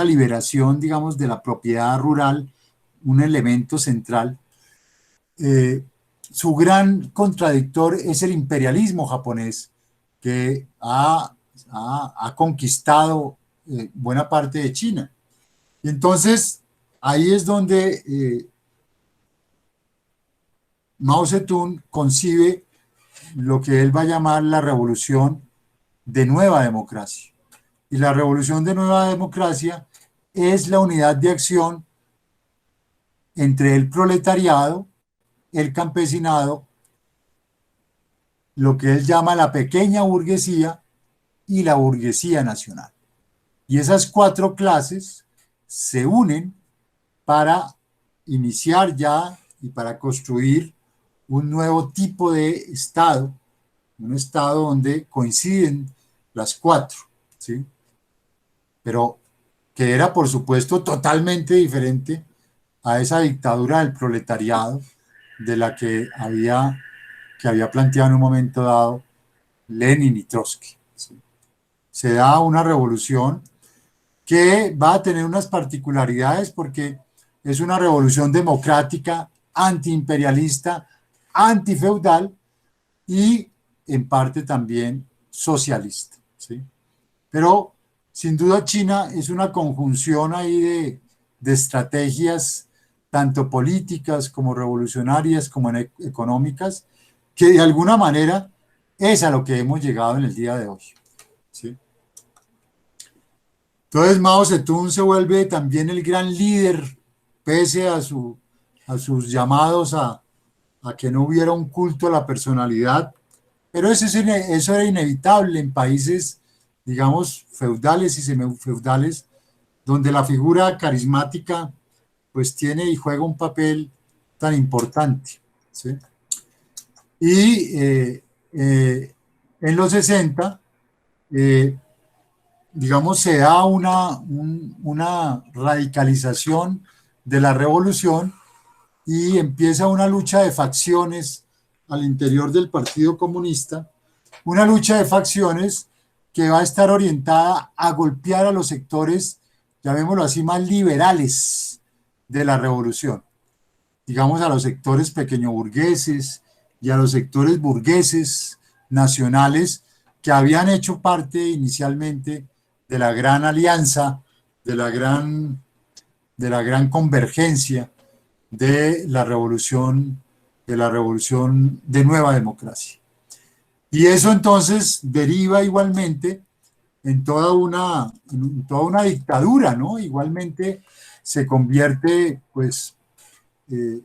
liberación, digamos, de la propiedad rural, un elemento central, su gran contradictor es el imperialismo japonés, que ha conquistado buena parte de China. Y entonces, ahí es donde Mao Zedong concibe lo que él va a llamar la revolución de nueva democracia. Y la revolución de nueva democracia es la unidad de acción entre el proletariado, el campesinado, lo que él llama la pequeña burguesía y la burguesía nacional. Y esas 4 clases se unen para iniciar ya y para construir un nuevo tipo de Estado, un Estado donde coinciden las 4, ¿sí? Pero, que era por supuesto totalmente diferente a esa dictadura del proletariado de la que había planteado en un momento dado Lenin y Trotsky. ¿Sí? Se da una revolución que va a tener unas particularidades porque es una revolución democrática, antiimperialista, antifeudal y en parte también socialista. ¿Sí? Pero sin duda China es una conjunción ahí de estrategias tanto políticas como revolucionarias como económicas, que de alguna manera es a lo que hemos llegado en el día de hoy. ¿Sí? Entonces Mao Zedong se vuelve también el gran líder, pese a sus llamados a que no hubiera un culto a la personalidad, pero eso era inevitable en países, digamos, feudales y semifeudales, donde la figura carismática pues tiene y juega un papel tan importante. ¿Sí? Y en los 60, digamos, se da una radicalización de la revolución y empieza una lucha de facciones al interior del Partido Comunista, una lucha de facciones que va a estar orientada a golpear a los sectores, llamémoslo así, más liberales de la revolución, digamos a los sectores pequeñoburgueses y a los sectores burgueses nacionales que habían hecho parte inicialmente de la gran alianza, de la gran convergencia de la revolución de nueva democracia. Y eso entonces deriva igualmente en toda una dictadura, ¿no? Igualmente se convierte, pues, en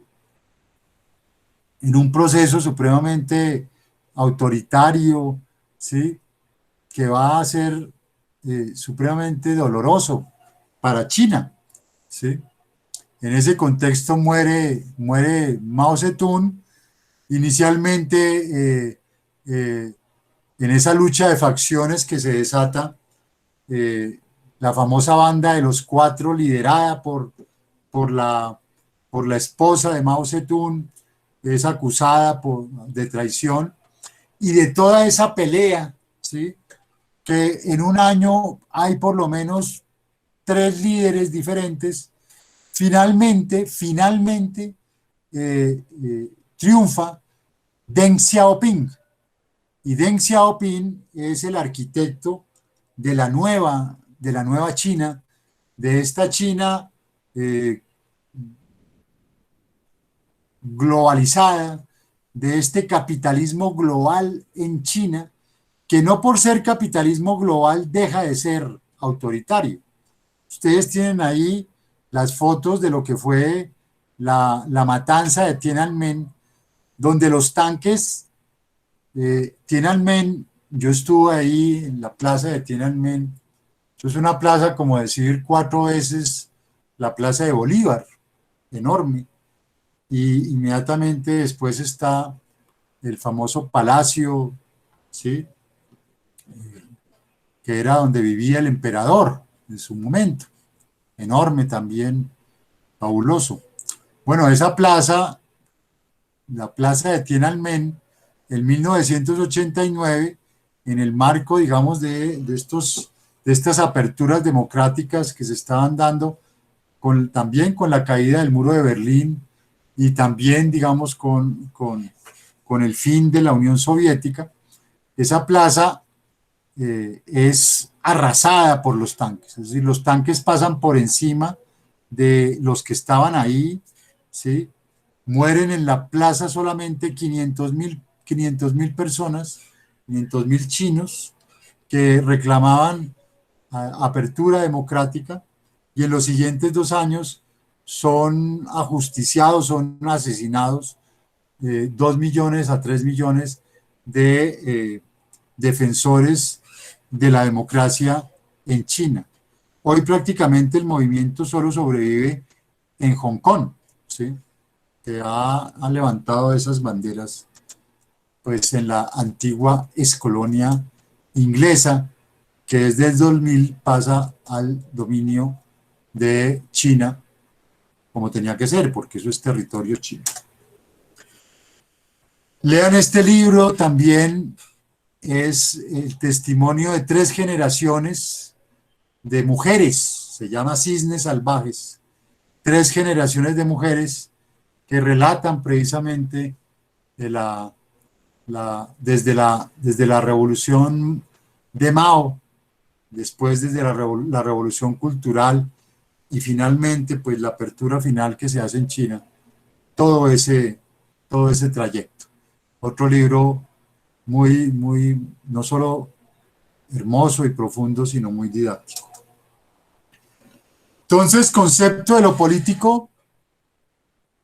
un proceso supremamente autoritario, ¿sí? Que va a ser supremamente doloroso para China, ¿sí? En ese contexto muere Mao Zedong, inicialmente en esa lucha de facciones que se desata, la famosa banda de los cuatro liderada por, la, por la esposa de Mao Zedong, es acusada de traición, y de toda esa pelea, ¿sí? Que en un año hay por lo menos 3 líderes diferentes. Finalmente, triunfa Deng Xiaoping. Y Deng Xiaoping es el arquitecto de la nueva China, de esta China globalizada, de este capitalismo global en China, que no por ser capitalismo global deja de ser autoritario. Ustedes tienen ahí las fotos de lo que fue la matanza de Tiananmen, donde los tanques, Tiananmen, yo estuve ahí en la plaza de Tiananmen, es una plaza como decir 4 veces la plaza de Bolívar, enorme, y inmediatamente después está el famoso palacio, ¿sí? Que era donde vivía el emperador en su momento, enorme también, fabuloso. Bueno, esa plaza, la plaza de Tiananmen, en 1989, en el marco, digamos, de estas aperturas democráticas que se estaban dando, también con la caída del muro de Berlín y también, digamos, con el fin de la Unión Soviética, esa plaza es arrasada por los tanques, es decir, los tanques pasan por encima de los que estaban ahí, ¿sí? Mueren en la plaza solamente 500.000 personas, 500.000 chinos que reclamaban apertura democrática, y en los siguientes 2 años son ajusticiados, son asesinados 2 millones a 3 millones de defensores de la democracia en China. Hoy prácticamente el movimiento solo sobrevive en Hong Kong, ¿sí? Que ha levantado esas banderas pues en la antigua excolonia inglesa, que desde el 2000 pasa al dominio de China, como tenía que ser, porque eso es territorio chino. Lean este libro, también es el testimonio de 3 generaciones de mujeres, se llama Cisnes Salvajes, 3 generaciones de mujeres que relatan precisamente de desde la revolución de Mao, después desde la revolución cultural y finalmente pues la apertura final que se hace en China, todo ese trayecto. Otro libro muy, no solo hermoso y profundo, sino muy didáctico. Entonces, concepto de lo político,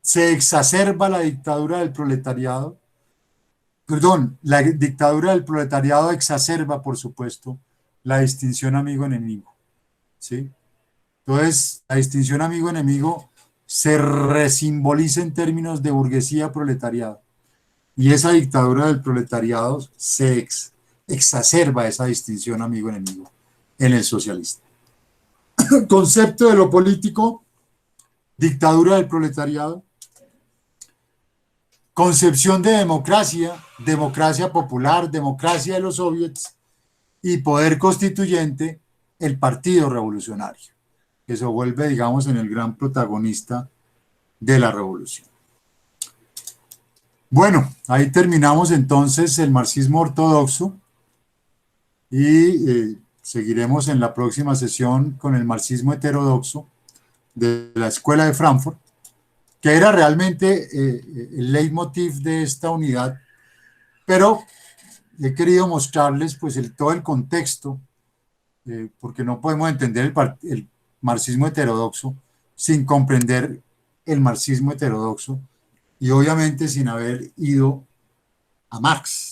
se exacerba la dictadura del proletariado. Perdón, la dictadura del proletariado exacerba, por supuesto, la distinción amigo-enemigo, ¿sí? Entonces, la distinción amigo-enemigo se resimboliza en términos de burguesía-proletariado. Y esa dictadura del proletariado se exacerba esa distinción amigo-enemigo en el socialista. Concepto de lo político, dictadura del proletariado. Concepción de democracia, democracia popular, democracia de los soviets y poder constituyente, el Partido Revolucionario, que se vuelve, digamos, en el gran protagonista de la revolución. Bueno, ahí terminamos entonces el marxismo ortodoxo y seguiremos en la próxima sesión con el marxismo heterodoxo de la Escuela de Frankfurt, que era realmente el leitmotiv de esta unidad, pero he querido mostrarles pues todo el contexto, porque no podemos entender el marxismo heterodoxo sin comprender el marxismo heterodoxo y obviamente sin haber ido a Marx.